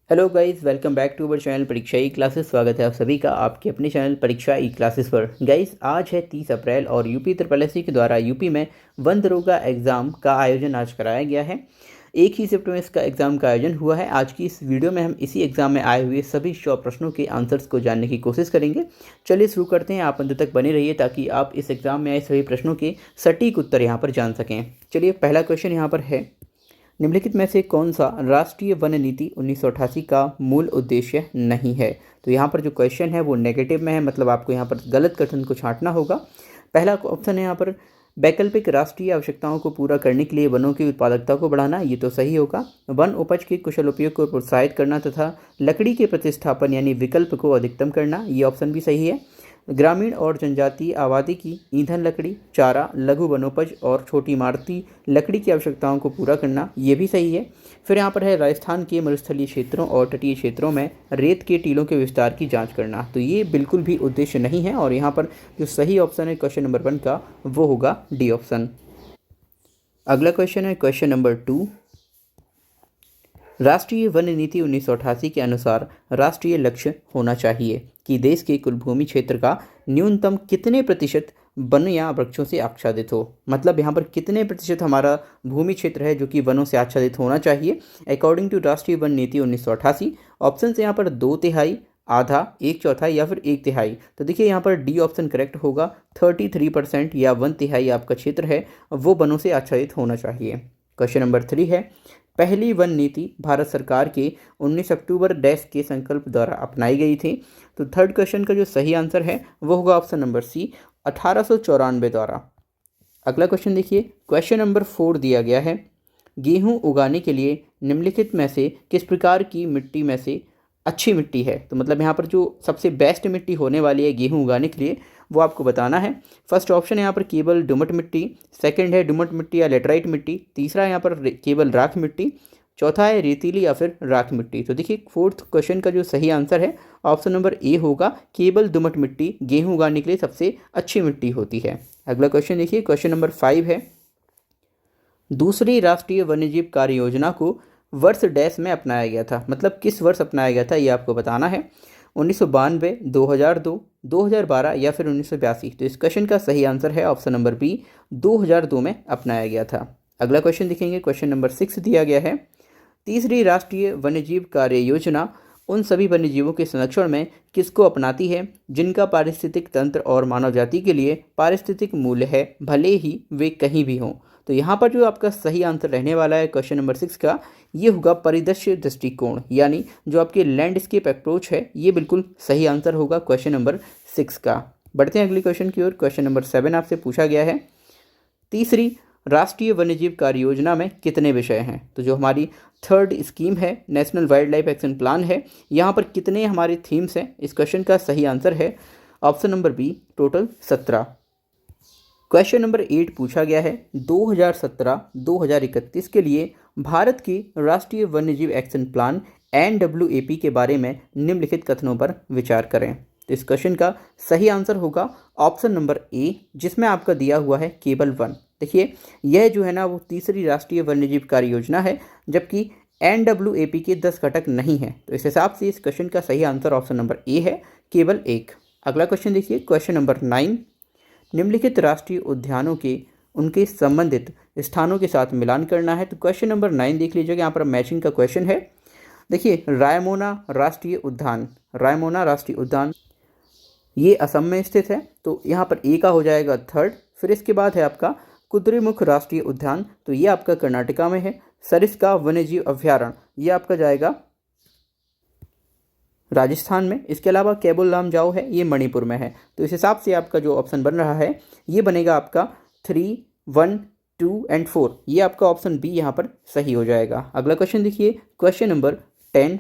Hello guys, welcome back to our channel Pariksha E classes. स्वागत है आप सभी का आपके अपने चैनल परीक्षा ई क्लासेस पर। गाइस, आज है 30 अप्रैल और यूपी ट्रिपल एससी के द्वारा यूपी में वन दरोगा एग्ज़ाम का आयोजन आज कराया गया है। एक ही शिफ्ट में इसका एग्ज़ाम का आयोजन हुआ है। आज की इस वीडियो में हम इसी एग्ज़ाम में आए हुए सभी 100 प्रश्नों के आंसर्स को जानने की कोशिश करेंगे। चलिए शुरू करते हैं। आप अंत तक बने रहिए ताकि आप इस एग्ज़ाम में आए सभी प्रश्नों के सटीक उत्तर यहाँ पर जान सकें। चलिए, पहला क्वेश्चन यहाँ पर है, निम्नलिखित में से कौन सा राष्ट्रीय वन नीति 1988 का मूल उद्देश्य नहीं है। तो यहाँ पर जो क्वेश्चन है वो नेगेटिव में है, मतलब आपको यहाँ पर गलत कथन को छांटना होगा। पहला ऑप्शन है यहाँ पर, वैकल्पिक राष्ट्रीय आवश्यकताओं को पूरा करने के लिए वनों की उत्पादकता को बढ़ाना, ये तो सही होगा। वन उपज के कुशल उपयोग को प्रोत्साहित करना तथा लकड़ी के प्रतिस्थापन यानी विकल्प को अधिकतम करना, ये ऑप्शन भी सही है। ग्रामीण और जनजातीय आबादी की ईंधन लकड़ी, चारा, लघु वनोपज और छोटी इमारती लकड़ी की आवश्यकताओं को पूरा करना, ये भी सही है। फिर यहाँ पर है, राजस्थान के मरुस्थलीय क्षेत्रों और तटीय क्षेत्रों में रेत के टीलों के विस्तार की जांच करना, तो ये बिल्कुल भी उद्देश्य नहीं है। और यहाँ पर जो सही ऑप्शन है क्वेश्चन नंबर 1 का, वो होगा डी ऑप्शन। अगला क्वेश्चन है क्वेश्चन नंबर 2, राष्ट्रीय वन नीति 1988 के अनुसार राष्ट्रीय लक्ष्य होना चाहिए कि देश के कुल भूमि क्षेत्र का न्यूनतम कितने प्रतिशत वन या वृक्षों से आच्छादित हो। मतलब यहाँ पर कितने प्रतिशत हमारा भूमि क्षेत्र है जो कि वनों से आच्छादित होना चाहिए अकॉर्डिंग टू राष्ट्रीय वन नीति 1988। ऑप्शन से यहाँ पर 2/3, आधा, 1/4 या फिर 1/3। तो देखिए यहाँ पर डी ऑप्शन करेक्ट होगा। 33% या 1/3 आपका क्षेत्र है वो वनों से आच्छादित होना चाहिए। क्वेश्चन नंबर 3 है, पहली वन नीति भारत सरकार के 19 अक्टूबर डैश के संकल्प द्वारा अपनाई गई थी। तो थर्ड क्वेश्चन का जो सही आंसर है वो होगा ऑप्शन नंबर सी, 1894 द्वारा। अगला क्वेश्चन देखिए, क्वेश्चन नंबर 4 दिया गया है, गेहूं उगाने के लिए निम्नलिखित में से किस प्रकार की मिट्टी में से अच्छी मिट्टी है। तो मतलब यहाँ पर जो सबसे बेस्ट मिट्टी होने वाली है गेहूं उगाने के लिए वो आपको बताना है। फर्स्ट ऑप्शन है यहाँ पर केवल दोमट मिट्टी, सेकंड है दोमट मिट्टी या लेटराइट मिट्टी, तीसरा है यहाँ पर केवल राख मिट्टी, चौथा है रेतीली या फिर राख मिट्टी। तो देखिए फोर्थ क्वेश्चन का जो सही आंसर है ऑप्शन नंबर ए होगा, केवल दोमट मिट्टी गेहूँ उगाने के लिए सबसे अच्छी मिट्टी होती है। अगला क्वेश्चन देखिए, क्वेश्चन नंबर 5 है, दूसरी राष्ट्रीय वन्यजीव कार्य योजना को वर्ष डैश में अपनाया गया था। मतलब किस वर्ष अपनाया गया था ये आपको बताना है। 1992, 2002, 2012 या फिर 1982। तो इस क्वेश्चन का सही आंसर है ऑप्शन नंबर बी, 2002 में अपनाया गया था। अगला क्वेश्चन देखेंगे, क्वेश्चन नंबर 6 दिया गया है, तीसरी राष्ट्रीय वन्यजीव कार्य योजना उन सभी वन्यजीवों के संरक्षण में किसको अपनाती है जिनका पारिस्थितिक तंत्र और मानव जाति के लिए पारिस्थितिक मूल्य है, भले ही वे कहीं भी हों। तो यहाँ पर जो आपका सही आंसर रहने वाला है क्वेश्चन नंबर 6 का, ये होगा परिदृश्य दृष्टिकोण, यानी जो आपके लैंडस्केप अप्रोच है ये बिल्कुल सही आंसर होगा क्वेश्चन नंबर 6 का। बढ़ते हैं अगले क्वेश्चन की ओर। क्वेश्चन नंबर 7 आपसे पूछा गया है, तीसरी राष्ट्रीय वन्यजीव कार्य योजना में कितने विषय हैं। तो जो हमारी थर्ड स्कीम है national wild life action plan है, यहाँ पर कितने हमारे थीम्स हैं। इस क्वेश्चन का सही आंसर है option number B, total 17। Question number 8 पूछा गया है, 2017-2031 के लिए भारत की राष्ट्रीय वन्यजीव एक्शन प्लान NWAP के बारे में निम्नलिखित कथनों पर विचार करें। तो इस क्वेश्चन का सही आंसर होगा ऑप्शन नंबर ए, जिसमें आपका दिया हुआ है केवल 1। देखिए यह जो है ना वो तीसरी राष्ट्रीय वन्यजीव कार्य योजना है, जबकि NWAP के 10 घटक नहीं हैं। तो इस हिसाब से इस क्वेश्चन का सही आंसर ऑप्शन नंबर ए है, केवल 1। अगला क्वेश्चन देखिए, क्वेश्चन नंबर 9, निम्नलिखित राष्ट्रीय उद्यानों के उनके संबंधित स्थानों के साथ मिलान करना है। तो क्वेश्चन नंबर 9 देख लीजिएगा, यहाँ पर मैचिंग का क्वेश्चन है। देखिए रायमोना राष्ट्रीय उद्यान, रायमोना राष्ट्रीय उद्यान ये असम में स्थित है, तो यहाँ पर ए का हो जाएगा थर्ड। फिर इसके बाद है आपका कुद्रेमुख राष्ट्रीय उद्यान, तो ये आपका कर्नाटका में है। सरिस्का वन्यजीव अभ्यारण्य ये आपका जाएगा राजस्थान में। इसके अलावा केबुल लामजाओ है, ये मणिपुर में है। तो इस हिसाब से आपका जो ऑप्शन बन रहा है ये बनेगा आपका 3, 1, 2 एंड 4, ये आपका ऑप्शन बी यहाँ पर सही हो जाएगा। अगला क्वेश्चन देखिए, क्वेश्चन नंबर 10।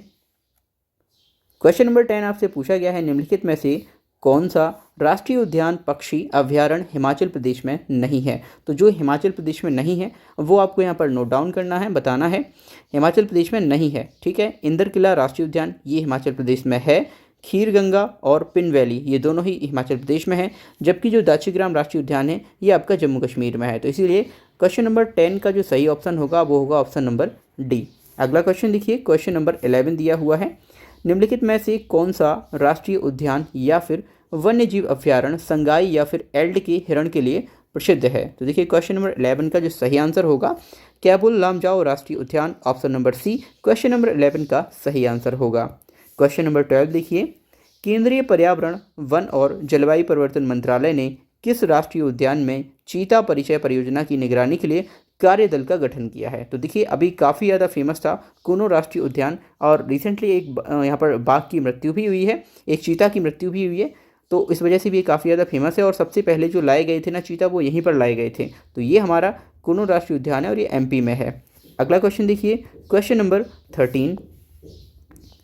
क्वेश्चन नंबर 10 आपसे पूछा गया है, निम्नलिखित में से कौन सा राष्ट्रीय उद्यान पक्षी अभ्यारण्य हिमाचल प्रदेश में नहीं है। तो जो हिमाचल प्रदेश में नहीं है वो आपको यहाँ पर नोट डाउन करना है, बताना है। हिमाचल प्रदेश में नहीं है, ठीक है। इंदर किला राष्ट्रीय उद्यान ये हिमाचल प्रदेश में है, खीर गंगा और पिन वैली ये दोनों ही हिमाचल प्रदेश में है, जबकि जो दाक्षीग्राम राष्ट्रीय उद्यान है ये आपका जम्मू कश्मीर में है। तो इसीलिए क्वेश्चन नंबर 10 का जो सही ऑप्शन होगा वो होगा ऑप्शन नंबर डी। अगला क्वेश्चन देखिए, क्वेश्चन नंबर 11 दिया हुआ है, निम्नलिखित में से कौन सा राष्ट्रीय उद्यान या फिर वन्य जीव अभ्यारण्य संगाई या फिर एल्ड के हिरण के लिए प्रसिद्ध है। तो देखिए क्वेश्चन नंबर 11 का जो सही आंसर होगा कैबुल लामजाओ राष्ट्रीय उद्यान, option number C question number 11 का सही आंसर होगा। क्वेश्चन नंबर 12 देखिए, केंद्रीय पर्यावरण वन और जलवायु परिवर्तन मंत्रालय ने किस राष्ट्रीय उद्यान में चीता परिचय परियोजना की निगरानी के लिए कार्यदल का गठन किया है। तो देखिए अभी काफ़ी ज़्यादा फेमस था कुनो राष्ट्रीय उद्यान, और रिसेंटली एक यहाँ पर बाघ की मृत्यु भी हुई है, एक चीता की मृत्यु भी हुई है, तो इस वजह से भी ये काफ़ी ज़्यादा फेमस है। और सबसे पहले जो लाए गए थे ना चीता, वो यहीं पर लाए गए थे। तो ये हमारा कुनो राष्ट्रीय उद्यान है और ये एमपी में है। अगला क्वेश्चन देखिए, क्वेश्चन नंबर 13,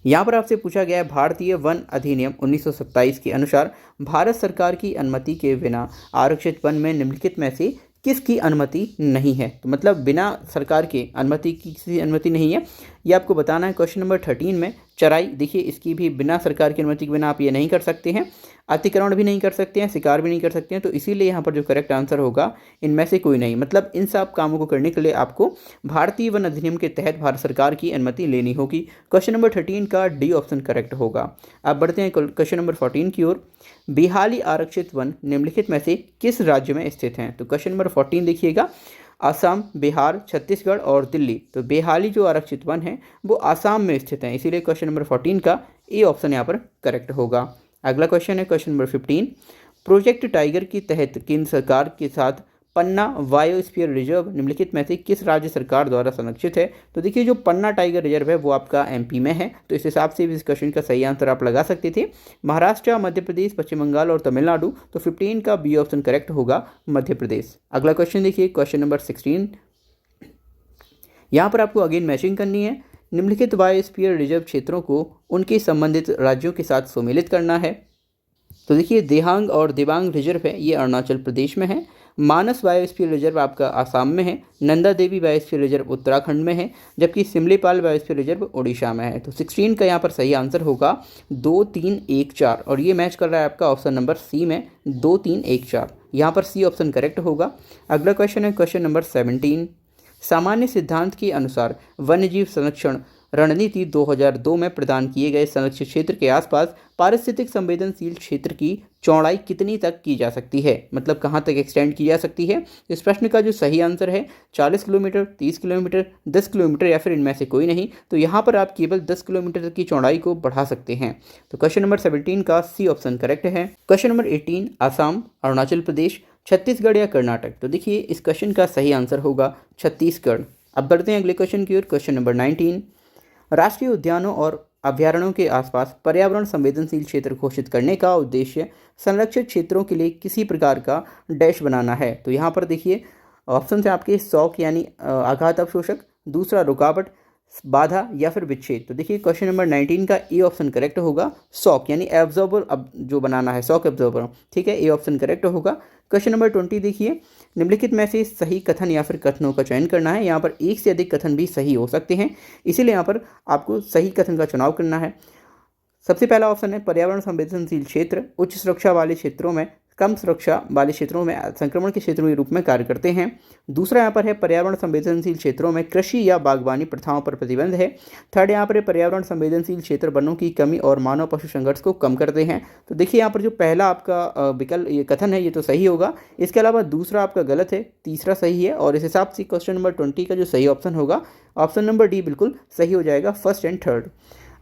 यहाँ पर आपसे पूछा गया है भारतीय वन अधिनियम 1927 के अनुसार भारत सरकार की अनुमति के बिना आरक्षित वन में निम्नलिखित में से किसकी अनुमति नहीं है। तो मतलब बिना सरकार के अनुमति की किसी अनुमति नहीं है, ये आपको बताना है। क्वेश्चन नंबर 13 में चराई, देखिए इसकी भी बिना सरकार की अनुमति के बिना आप ये नहीं कर सकते हैं, अतिक्रमण भी नहीं कर सकते हैं, शिकार भी नहीं कर सकते हैं। तो इसीलिए यहाँ पर जो करेक्ट आंसर होगा इनमें से कोई नहीं। मतलब इन सब कामों को करने के लिए आपको भारतीय वन अधिनियम के तहत भारत सरकार की अनुमति लेनी होगी। क्वेश्चन नंबर 13 का डी ऑप्शन करेक्ट होगा। अब बढ़ते हैं क्वेश्चन नंबर 14 की ओर, बिहाली आरक्षित वन निम्नलिखित में से किस राज्य में स्थित हैं। तो क्वेश्चन नंबर 14 देखिएगा, असम, बिहार, छत्तीसगढ़ और दिल्ली। तो बेहाली जो आरक्षित वन है वो आसाम में स्थित है, इसीलिए क्वेश्चन नंबर 14 का ए ऑप्शन यहाँ पर करेक्ट होगा। अगला क्वेश्चन है क्वेश्चन नंबर 15, प्रोजेक्ट टाइगर के तहत केंद्र सरकार के साथ पन्ना बायोस्फीयर रिजर्व निम्नलिखित में से किस राज्य सरकार द्वारा संरक्षित है। तो देखिए जो पन्ना टाइगर रिजर्व है वो आपका एमपी में है, तो इस हिसाब से इस क्वेश्चन का सही आंसर आप लगा सकते थे। महाराष्ट्र, मध्य प्रदेश, पश्चिम बंगाल और तमिलनाडु। तो 15 का बी ऑप्शन करेक्ट होगा, मध्य प्रदेश। अगला क्वेश्चन देखिए क्वेश्चन नंबर 16, यहाँ पर आपको अगेन मैचिंग करनी है। निम्नलिखित बायोस्फीयर रिजर्व क्षेत्रों को उनके संबंधित राज्यों के साथ सम्मिलित करना है। तो देखिए देहांग और दिबांग रिजर्व है ये अरुणाचल प्रदेश में है, मानस बायोस्फीयर रिजर्व आपका आसाम में है, नंदा देवी बायोस्फीयर रिजर्व उत्तराखंड में है, जबकि सिमलीपाल बायोस्फीयर रिजर्व उड़ीसा में है। तो 16 का यहाँ पर सही आंसर होगा 2, 3, 1, 4, और ये मैच कर रहा है आपका ऑप्शन नंबर सी में 2, 3, 1, 4। यहाँ पर सी ऑप्शन करेक्ट होगा। अगला क्वेश्चन है क्वेश्चन नंबर 17, सामान्य सिद्धांत के अनुसार वन्यजीव संरक्षण रणनीति 2002 में प्रदान किए गए संरक्षित क्षेत्र के आसपास पारिस्थितिक संवेदनशील क्षेत्र की चौड़ाई कितनी तक की जा सकती है, मतलब कहाँ तक एक्सटेंड की जा सकती है। इस प्रश्न का जो सही आंसर है 40 किलोमीटर, 30 किलोमीटर, 10 किलोमीटर या फिर इनमें से कोई नहीं। तो यहाँ पर आप केवल 10 किलोमीटर तक की चौड़ाई को बढ़ा सकते हैं। तो क्वेश्चन नंबर 17 का सी ऑप्शन करेक्ट है। क्वेश्चन नंबर 18, आसाम, अरुणाचल प्रदेश, छत्तीसगढ़ या कर्नाटक। तो देखिए इस क्वेश्चन का सही आंसर होगा छत्तीसगढ़। अब बढ़ते हैं अगले क्वेश्चन की ओर। क्वेश्चन नंबर 19, राष्ट्रीय उद्यानों और अभ्यारण्यों के आसपास पर्यावरण संवेदनशील क्षेत्र घोषित करने का उद्देश्य संरक्षित क्षेत्रों के लिए किसी प्रकार का डैश बनाना है। तो यहाँ पर देखिए ऑप्शन है आपके शौक यानी आघात अवशोषक, दूसरा रुकावट, बाधा या फिर विच्छेद। तो देखिए क्वेश्चन नंबर 19 का ए ऑप्शन करेक्ट होगा, शॉक यानी एब्जॉर्बर अब जो बनाना है, शॉक एब्जॉर्बर, ठीक है, ए ऑप्शन करेक्ट होगा। क्वेश्चन नंबर 20 देखिए, निम्नलिखित में से सही कथन या फिर कथनों का चयन करना है। यहाँ पर एक से अधिक कथन भी सही हो सकते हैं, इसीलिए यहाँ पर आपको सही कथन का चुनाव करना है। सबसे पहला ऑप्शन है पर्यावरण संवेदनशील क्षेत्र उच्च सुरक्षा वाले क्षेत्रों में कम सुरक्षा वाले क्षेत्रों में संक्रमण के क्षेत्रों के रूप में कार्य करते हैं। दूसरा यहाँ पर है पर्यावरण संवेदनशील क्षेत्रों में कृषि या बागवानी प्रथाओं पर प्रतिबंध है। थर्ड यहाँ पर है पर्यावरण संवेदनशील क्षेत्र वनों की कमी और मानव पशु संघर्ष को कम करते हैं। तो देखिए यहाँ पर जो पहला आपका विकल्प ये कथन है ये तो सही होगा, इसके अलावा दूसरा आपका गलत है, तीसरा सही है, और इस हिसाब से क्वेश्चन नंबर 20 का जो सही ऑप्शन होगा ऑप्शन नंबर डी बिल्कुल सही हो जाएगा, फर्स्ट एंड थर्ड।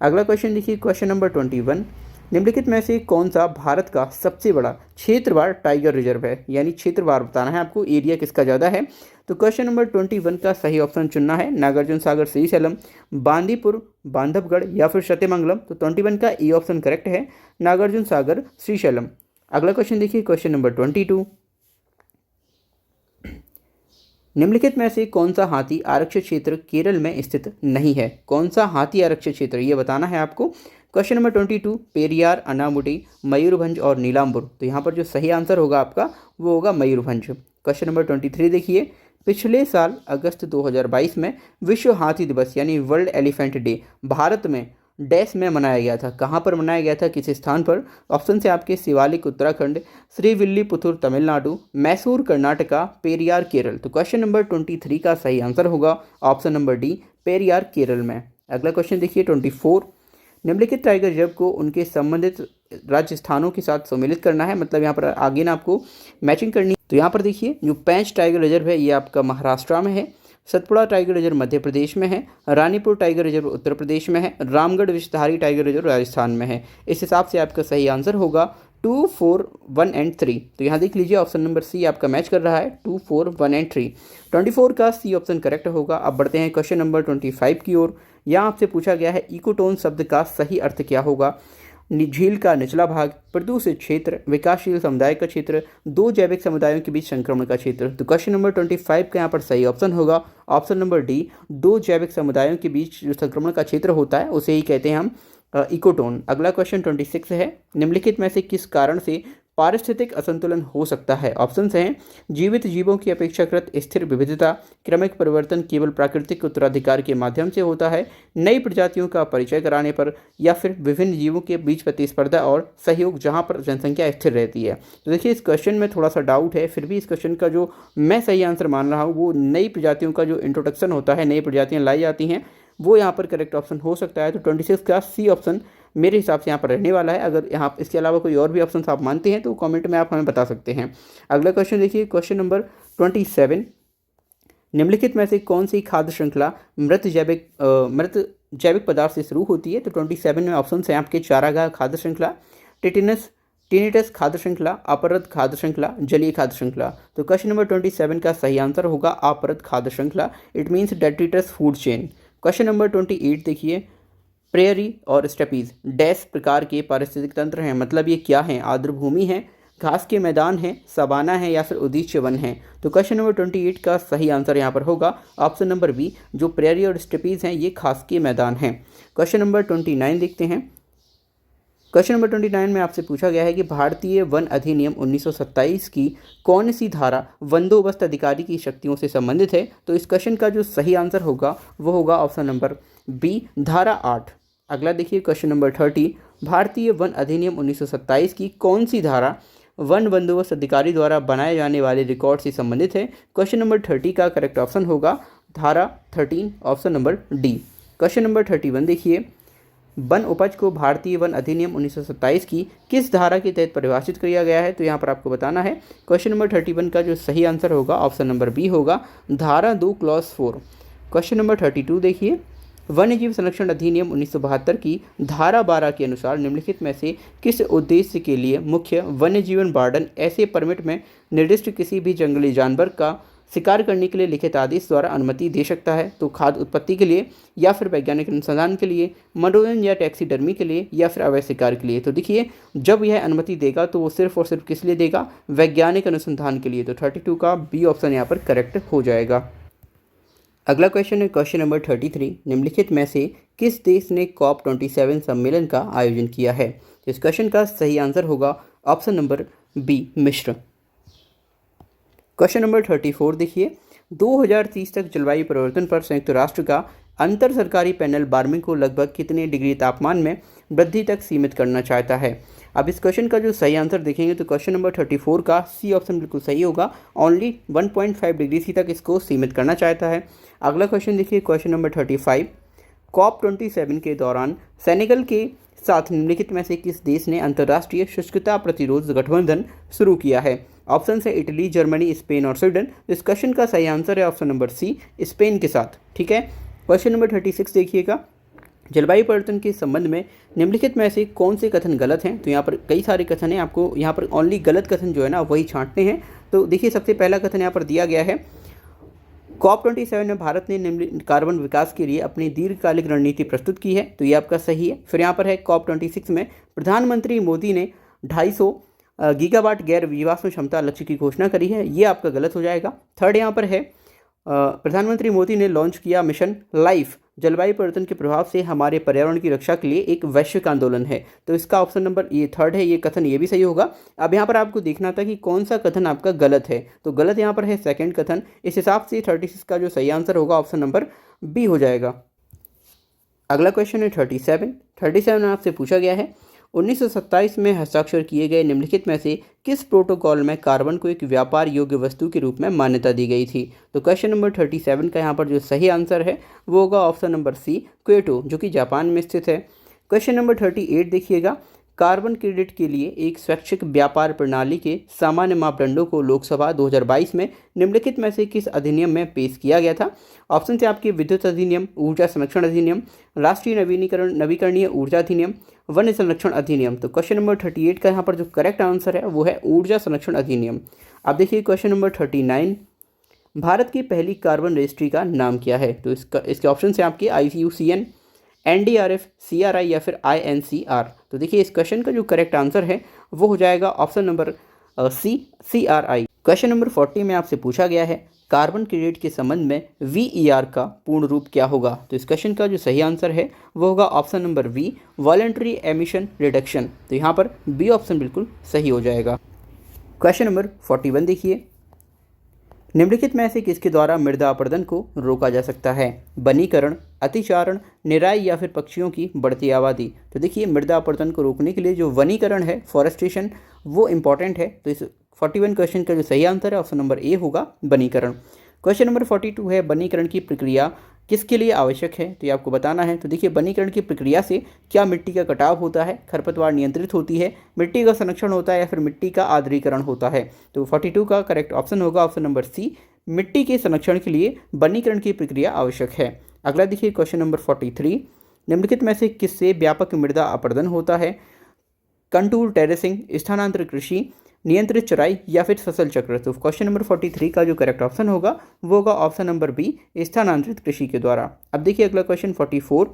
अगला क्वेश्चन देखिए क्वेश्चन नंबर 21, निम्नलिखित में से कौन सा भारत का सबसे बड़ा क्षेत्रवार टाइगर रिजर्व है, यानी क्षेत्रवार बताना है आपको, एरिया किसका ज़्यादा है। तो क्वेश्चन नंबर 21 का सही ऑप्शन चुनना है नागार्जुन सागर श्रीशैलम, बांदीपुर बांधवगढ़ या फिर सत्यमंगलम। तो 21 का ए ऑप्शन करेक्ट है, नागार्जुन सागर श्रीशैलम। अगला क्वेश्चन देखिए क्वेश्चन नंबर 22, निम्नलिखित में से कौन सा हाथी आरक्षित क्षेत्र केरल में स्थित नहीं है। कौन सा हाथी आरक्षित क्षेत्र ये बताना है आपको। क्वेश्चन नंबर 22, पेरियार, अनामुडी, मयूरभंज और नीलाम्बुर। तो यहाँ पर जो सही आंसर होगा आपका वो होगा मयूरभंज। क्वेश्चन नंबर 23 देखिए, पिछले साल अगस्त 2022 में विश्व हाथी दिवस यानी वर्ल्ड एलिफेंट डे भारत में डैश में मनाया गया था। कहाँ पर मनाया गया था, किस स्थान पर? ऑप्शन से आपके शिवालिक उत्तराखंड, श्रीविल्लीपुतूर तमिलनाडु, मैसूर कर्नाटका, पेरियार केरल। तो क्वेश्चन नंबर 23 का सही आंसर होगा option number D, Periyar Kerala में। अगला क्वेश्चन देखिए 24। निम्नलिखित टाइगर रिजर्व को उनके संबंधित राज्य स्थानों के साथ सम्मिलित करना है, मतलब यहाँ पर आगे ना आपको मैचिंग करनी है। तो यहाँ पर देखिए जो पेंच टाइगर रिजर्व है ये आपका महाराष्ट्र में है, सतपुड़ा टाइगर रिजर्व मध्य प्रदेश में है, रानीपुर टाइगर रिजर्व उत्तर प्रदेश में है, रामगढ़ विषधारी टाइगर रिजर्व राजस्थान में है। इस हिसाब से आपका सही आंसर होगा 2, 4, 1 एंड 3। तो यहाँ देख लीजिए ऑप्शन नंबर सी आपका मैच कर रहा है, 2, 4, 1 एंड 3। 24 का सी ऑप्शन करेक्ट होगा। अब बढ़ते हैं क्वेश्चन नंबर 25 की ओर। यहाँ आपसे पूछा गया है इकोटोन शब्द का सही अर्थ क्या होगा? झील का निचला भाग, प्रदूषित क्षेत्र, विकासशील समुदाय का क्षेत्र, दो जैविक समुदायों के बीच संक्रमण का क्षेत्र। तो क्वेश्चन नंबर 25 का यहाँ पर सही ऑप्शन होगा ऑप्शन नंबर डी, दो जैविक समुदायों के बीच जो संक्रमण का क्षेत्र होता है उसे ही कहते हैं हम इकोटोन। अगला क्वेश्चन 26 है, निम्नलिखित में से किस कारण से पारिस्थितिक असंतुलन हो सकता है? ऑप्शंस हैं जीवित जीवों की अपेक्षाकृत स्थिर विविधता, क्रमिक परिवर्तन केवल प्राकृतिक उत्तराधिकार के माध्यम से होता है, नई प्रजातियों का परिचय कराने पर, या फिर विभिन्न जीवों के बीच प्रतिस्पर्धा और सहयोग जहां पर जनसंख्या स्थिर रहती है। तो देखिए इस क्वेश्चन में थोड़ा सा डाउट है, फिर भी इस क्वेश्चन का जो मैं सही आंसर मान रहा हूँ वो नई प्रजातियों का जो इंट्रोडक्शन होता है, नई प्रजातियाँ लाई जाती हैं, वो यहाँ पर करेक्ट ऑप्शन हो सकता है। तो 26 का सी ऑप्शन मेरे हिसाब से यहाँ पर रहने वाला है। अगर यहाँ इसके अलावा कोई और भी ऑप्शन आप मानते हैं तो कमेंट में आप हमें बता सकते हैं। अगला क्वेश्चन देखिए क्वेश्चन नंबर 27। निम्नलिखित में से कौन सी खाद्य श्रृंखला मृत जैविक पदार्थ से शुरू होती है? तो 27 में ऑप्शन है आपके चारागाह खाद्य श्रृंखला, टिनिटस खाद्य श्रृंखला, अपरद खाद्य श्रृंखला, जलीय खाद्य श्रृंखला। तो क्वेश्चन नंबर 27 का सही आंसर होगा अपरद खाद्य श्रृंखला। It means detritus food chain. Question number 28 देखिए, प्रेयरी और स्टेपीज डैश प्रकार के पारिस्थितिक तंत्र हैं, मतलब ये क्या हैं? आर्द्रभूमि है, घास के मैदान हैं, सवाना है, या फिर उदीच्य वन है। तो क्वेश्चन नंबर 28 का सही आंसर यहाँ पर होगा ऑप्शन नंबर बी, जो प्रेयरी और स्टेपीज हैं ये घास के मैदान हैं। क्वेश्चन नंबर 29 देखते हैं। क्वेश्चन नंबर 29 में आपसे पूछा गया है कि भारतीय वन अधिनियम 1927 की कौन सी धारा बंदोबस्त अधिकारी की शक्तियों से संबंधित है? तो इस क्वेश्चन का जो सही आंसर होगा वो होगा ऑप्शन नंबर बी, धारा 8। अगला देखिए क्वेश्चन नंबर 30, भारतीय वन अधिनियम 1927 की कौन सी धारा वन बंदोबस्त अधिकारी द्वारा बनाए जाने वाले रिकॉर्ड से संबंधित है? क्वेश्चन नंबर 30 का करेक्ट ऑप्शन होगा धारा 13, option number D. Question number 31 देखिए, वन उपज को भारतीय वन अधिनियम 1927 की किस धारा के तहत परिभाषित किया गया है? तो यहाँ पर आपको बताना है। क्वेश्चन नंबर 31 का जो सही आंसर होगा ऑप्शन नंबर बी होगा धारा 2 क्लॉज 4। क्वेश्चन नंबर 32 देखिए, वन्यजीव संरक्षण अधिनियम 1972 की धारा 12 के अनुसार निम्नलिखित में से किस उद्देश्य के लिए मुख्य वन्यजीवन वार्डन ऐसे परमिट में निर्दिष्ट किसी भी जंगली जानवर का शिकार करने के लिए लिखित आदेश द्वारा अनुमति दे सकता है? तो खाद्य उत्पत्ति के लिए, या फिर वैज्ञानिक अनुसंधान के लिए, मनोरंजन या टैक्सीडर्मी के लिए, या फिर अवैध शिकार के लिए। तो देखिए जब यह अनुमति देगा तो वो सिर्फ और सिर्फ किस लिए देगा? वैज्ञानिक अनुसंधान के लिए। तो 32 का बी ऑप्शन यहाँ पर करेक्ट हो जाएगा। अगला क्वेश्चन है क्वेश्चन नंबर 33, निम्नलिखित में से किस देश ने COP27 सम्मेलन का आयोजन किया है? इस क्वेश्चन का सही आंसर होगा ऑप्शन नंबर बी, मिस्र। क्वेश्चन नंबर 34 देखिए, 2030 तक जलवायु परिवर्तन पर संयुक्त राष्ट्र का अंतर सरकारी पैनल वार्मिंग को लगभग कितने डिग्री तापमान में वृद्धि तक सीमित करना चाहता है? अब इस क्वेश्चन का जो सही आंसर देखेंगे तो क्वेश्चन नंबर 34 का सी ऑप्शन बिल्कुल सही होगा, ओनली 1.5 डिग्री सी तक इसको सीमित करना चाहता है। अगला क्वेश्चन देखिए क्वेश्चन नंबर 35, COP27 के दौरान सेनेगल के साथ निम्नलिखित में से किस देश ने अंतर्राष्ट्रीय शुष्कता प्रतिरोध गठबंधन शुरू किया है? ऑप्शन है इटली, जर्मनी, स्पेन और स्वीडन। इस क्वेश्चन का सही आंसर है ऑप्शन नंबर सी, स्पेन के साथ। ठीक है, क्वेश्चन नंबर 36 देखिएगा, जलवायु परिवर्तन के संबंध में निम्नलिखित में से कौन से कथन गलत हैं? तो यहाँ पर कई सारे कथन हैं, आपको यहाँ पर ओनली गलत कथन जो है ना वही छांटने हैं। तो देखिए सबसे पहला कथन यहाँ पर दिया गया है, COP27 में भारत ने निम्न कार्बन विकास के लिए अपनी दीर्घकालिक रणनीति प्रस्तुत की है। तो ये आपका सही है। फिर यहाँ पर है COP26 में प्रधानमंत्री मोदी ने 250 गीगावाट गैर जीवाश्म क्षमता लक्ष्य की घोषणा करी है, ये आपका गलत हो जाएगा। थर्ड यहाँ पर है प्रधानमंत्री मोदी ने लॉन्च किया मिशन लाइफ, जलवायु परिवर्तन के प्रभाव से हमारे पर्यावरण की रक्षा के लिए एक वैश्विक आंदोलन है। तो इसका ऑप्शन नंबर ये थर्ड है, ये कथन ये भी सही होगा। अब यहाँ पर आपको देखना था कि कौन सा कथन आपका गलत है, तो गलत यहाँ पर है सेकंड कथन। इस हिसाब से 36 का जो सही आंसर होगा ऑप्शन नंबर बी हो जाएगा। अगला क्वेश्चन है 37 में आपसे पूछा गया है 1927 में हस्ताक्षर किए गए निम्नलिखित में से किस प्रोटोकॉल में कार्बन को एक व्यापार योग्य वस्तु के रूप में मान्यता दी गई थी। तो क्वेश्चन नंबर 37 का यहाँ पर जो सही आंसर है वो होगा ऑप्शन नंबर सी, क्योटो, जो कि जापान में स्थित है। क्वेश्चन नंबर 38 देखिएगा, कार्बन क्रेडिट के लिए एक स्वैच्छिक व्यापार प्रणाली के सामान्य मापदंडों को लोकसभा 2022 में निम्नलिखित में से किस अधिनियम में पेश किया गया था। ऑप्शन थे आपके विद्युत अधिनियम, ऊर्जा संरक्षण अधिनियम, राष्ट्रीय नवीकरणीय ऊर्जा अधिनियम, वन संरक्षण अधिनियम। तो क्वेश्चन नंबर 38 का यहाँ पर जो करेक्ट आंसर है वो है ऊर्जा संरक्षण अधिनियम। अब देखिए क्वेश्चन नंबर 39, भारत की पहली कार्बन रजिस्ट्री का नाम क्या है। तो इसके ऑप्शन है आपके IUCN, NDRF, CRI या फिर INCR। तो देखिए इस क्वेश्चन का जो करेक्ट आंसर है वो हो जाएगा option number C, CRI। Question number 40 में आपसे पूछा गया है कार्बन क्रेडिट के संबंध में VER का पूर्ण रूप क्या होगा। तो इस क्वेश्चन का जो सही आंसर है वो होगा option number B, voluntary emission reduction. तो यहाँ पर बी ऑप्शन बिल्कुल सही हो जाएगा। क्वेश्चन नंबर 41 देखिए, निम्नलिखित में से किसके द्वारा मृदा अपरदन को रोका जा सकता है। वनीकरण, अतिचारण, निराई या फिर पक्षियों की बढ़ती आबादी। तो देखिए मृदा अपरदन को रोकने के लिए जो वनीकरण है, फॉरेस्टेशन, वो इंपॉर्टेंट है। तो इस 41 क्वेश्चन का जो सही आंसर है ऑप्शन नंबर ए होगा, वनीकरण। क्वेश्चन नंबर 42 है वनीकरण की प्रक्रिया किसके लिए आवश्यक है। तो ये आपको बताना है। तो देखिए वनीकरण की प्रक्रिया से क्या मिट्टी का कटाव होता है, खरपतवार नियंत्रित होती है, मिट्टी का संरक्षण होता है या फिर मिट्टी का आर्द्रीकरण होता है। तो 42 का करेक्ट ऑप्शन होगा ऑप्शन नंबर सी, मिट्टी के संरक्षण के लिए वनीकरण की प्रक्रिया आवश्यक है। अगला देखिए क्वेश्चन नंबर 43, निम्नलिखित में से किससे व्यापक मृदा अपरदन होता है। कंटूर टेरेसिंग, स्थानांतर कृषि, नियंत्रित चराई या फिर फसल चक्र। तो क्वेश्चन नंबर 43 का जो करेक्ट ऑप्शन होगा वो होगा ऑप्शन नंबर बी, स्थानांतरित कृषि के द्वारा। अब देखिए अगला क्वेश्चन 44,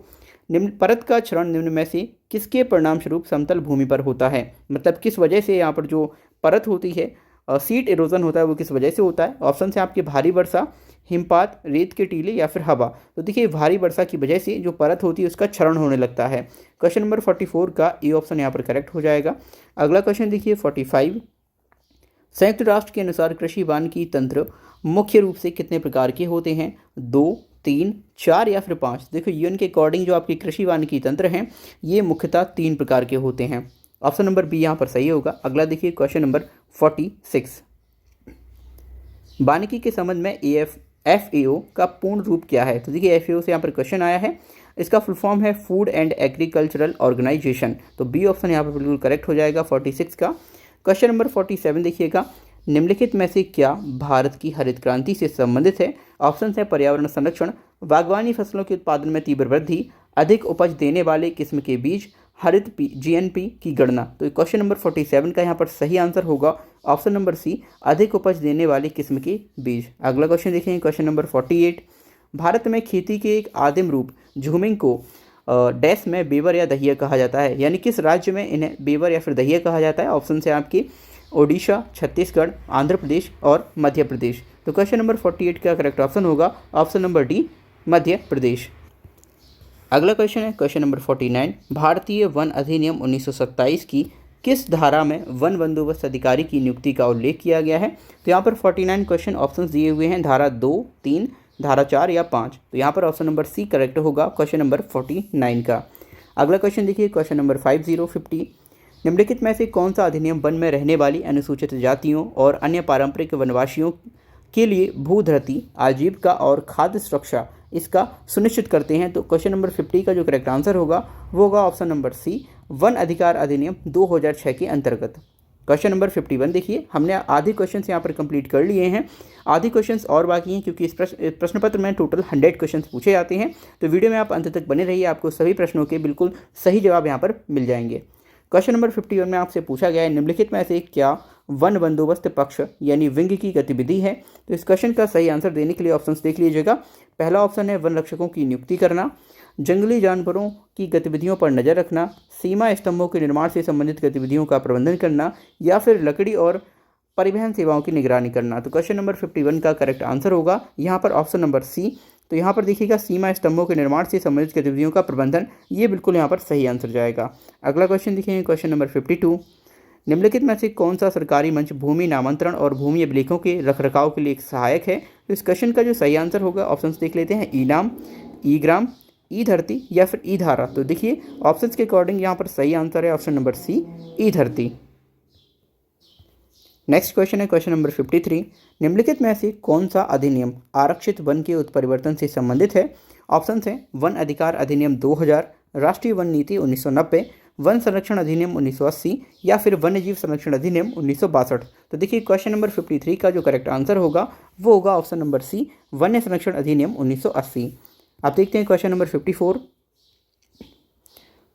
निम्न परत का क्षरण निम्न में से किसके परिणाम स्वरूप समतल भूमि पर होता है। मतलब किस वजह से यहाँ पर जो परत होती है, सीट इरोजन होता है, वो किस वजह से होता है। ऑप्शन से आपके भारी वर्षा, हिमपात, रेत के टीले या फिर हवा। तो देखिए भारी वर्षा की वजह से जो परत होती है उसका क्षरण होने लगता है। क्वेश्चन नंबर 44 का ए ऑप्शन यहाँ पर करेक्ट हो जाएगा। अगला क्वेश्चन देखिए 45, संयुक्त राष्ट्र के अनुसार कृषि वानिकी तंत्र मुख्य रूप से कितने प्रकार के होते हैं। 2, 3, 4 या फिर 5। देखो यूएन के अकॉर्डिंग जो आपके कृषि वानिकी तंत्र हैं ये मुख्यतः 3 प्रकार के होते हैं। ऑप्शन नंबर बी यहाँ पर सही होगा। अगला देखिए क्वेश्चन नंबर 46, वानिकी के संबंध में FAO का पूर्ण रूप क्या है। तो देखिए FAO से यहाँ पर क्वेश्चन आया है, इसका फुल फॉर्म है फूड एंड एग्रीकल्चरल ऑर्गेनाइजेशन। तो बी ऑप्शन यहाँ पर बिल्कुल करेक्ट हो जाएगा 46 का। क्वेश्चन नंबर 47 देखिएगा, निम्नलिखित में से क्या भारत की हरित क्रांति से संबंधित है। ऑप्शन है पर्यावरण संरक्षण, बागवानी फसलों के उत्पादन में तीव्र वृद्धि, अधिक उपज देने वाले किस्म के बीज, हरित GNP की गणना। तो क्वेश्चन नंबर 47 का यहाँ पर सही आंसर होगा ऑप्शन नंबर सी, अधिक उपज देने वाले किस्म के बीज। अगला क्वेश्चन देखेंगे क्वेश्चन नंबर 48, भारत में खेती के एक आदिम रूप झूमिंग को डैश में बेवर या दहिया कहा जाता है। यानी किस राज्य में इन्हें बेवर या फिर दहिया कहा जाता है। ऑप्शन से आपकी ओडिशा, छत्तीसगढ़, आंध्र प्रदेश और मध्य प्रदेश। तो क्वेश्चन नंबर 48 का करेक्ट ऑप्शन होगा option number D, Madhya Pradesh. अगला क्वेश्चन है क्वेश्चन नंबर 49, भारतीय वन अधिनियम 1927 की किस धारा में वन बंदोबस्त अधिकारी की नियुक्ति का उल्लेख किया गया है। तो यहाँ पर 49 क्वेश्चन ऑप्शन दिए हुए हैं, धारा 2, 3, धारा 4 या 5। तो यहाँ पर ऑप्शन नंबर सी करेक्ट होगा क्वेश्चन नंबर 49 का। अगला क्वेश्चन देखिए क्वेश्चन नंबर 50, निम्नलिखित में से कौन सा अधिनियम वन में रहने वाली अनुसूचित जातियों और अन्य पारंपरिक वनवासियों के लिए भूधरती, आजीविका और खाद्य सुरक्षा इसका सुनिश्चित करते हैं। तो क्वेश्चन नंबर 50 का जो करेक्ट आंसर होगा वो होगा ऑप्शन नंबर सी, वन अधिकार अधिनियम 2006 के अंतर्गत। क्वेश्चन नंबर 51 देखिए, हमने आधे क्वेश्चंस यहाँ पर कंप्लीट कर लिए हैं, आधे क्वेश्चंस और बाकी हैं क्योंकि इस प्रश्न पत्र में टोटल 100 क्वेश्चंस पूछे जाते हैं। तो वीडियो में आप अंत तक बने रहिए, आपको सभी प्रश्नों के बिल्कुल सही जवाब यहाँ पर मिल जाएंगे। क्वेश्चन नंबर 51 में आपसे पूछा गया है, निम्नलिखित में से क्या वन बंदोबस्त पक्ष यानी विंग की गतिविधि है। तो इस क्वेश्चन का सही आंसर देने के लिए ऑप्शंस देख लीजिएगा। पहला ऑप्शन है वन रक्षकों की नियुक्ति करना, जंगली जानवरों की गतिविधियों पर नज़र रखना, सीमा स्तंभों के निर्माण से संबंधित गतिविधियों का प्रबंधन करना या फिर लकड़ी और परिवहन सेवाओं की निगरानी करना। तो क्वेश्चन नंबर 51 का करेक्ट आंसर होगा यहाँ पर ऑप्शन नंबर सी। तो यहाँ पर देखिएगा सीमा स्तंभों के निर्माण से संबंधित गतिविधियों का प्रबंधन, ये बिल्कुल यहाँ पर सही आंसर जाएगा। अगला क्वेश्चन देखिए क्वेश्चन नंबर 52, निम्नलिखित में से कौन सा सरकारी मंच भूमि नामांतरण और भूमि अभिलेखों के रखरखाव के लिए एक सहायक है। तो इस क्वेश्चन का जो सही आंसर होगा ऑप्शन देख लेते हैं, ई नाम, ई ग्राम, ई धरती या फिर ई धारा? तो देखिए ऑप्शन के अकॉर्डिंग यहाँ पर सही आंसर है ऑप्शन नंबर सी, ई धरती। नेक्स्ट क्वेश्चन है क्वेश्चन नंबर 53। निम्नलिखित में से कौन सा अधिनियम आरक्षित वन के उत्परिवर्तन से संबंधित है? ऑप्शन हैं वन अधिकार अधिनियम 2000, राष्ट्रीय वन नीति 1990, वन संरक्षण अधिनियम 1980 या फिर वन्य जीव संरक्षण अधिनियम 1962। तो देखिए क्वेश्चन नंबर 53 का जो करेक्ट आंसर होगा वो होगा ऑप्शन नंबर सी, वन्य संरक्षण अधिनियम 1980। आप देखते हैं क्वेश्चन नंबर 54।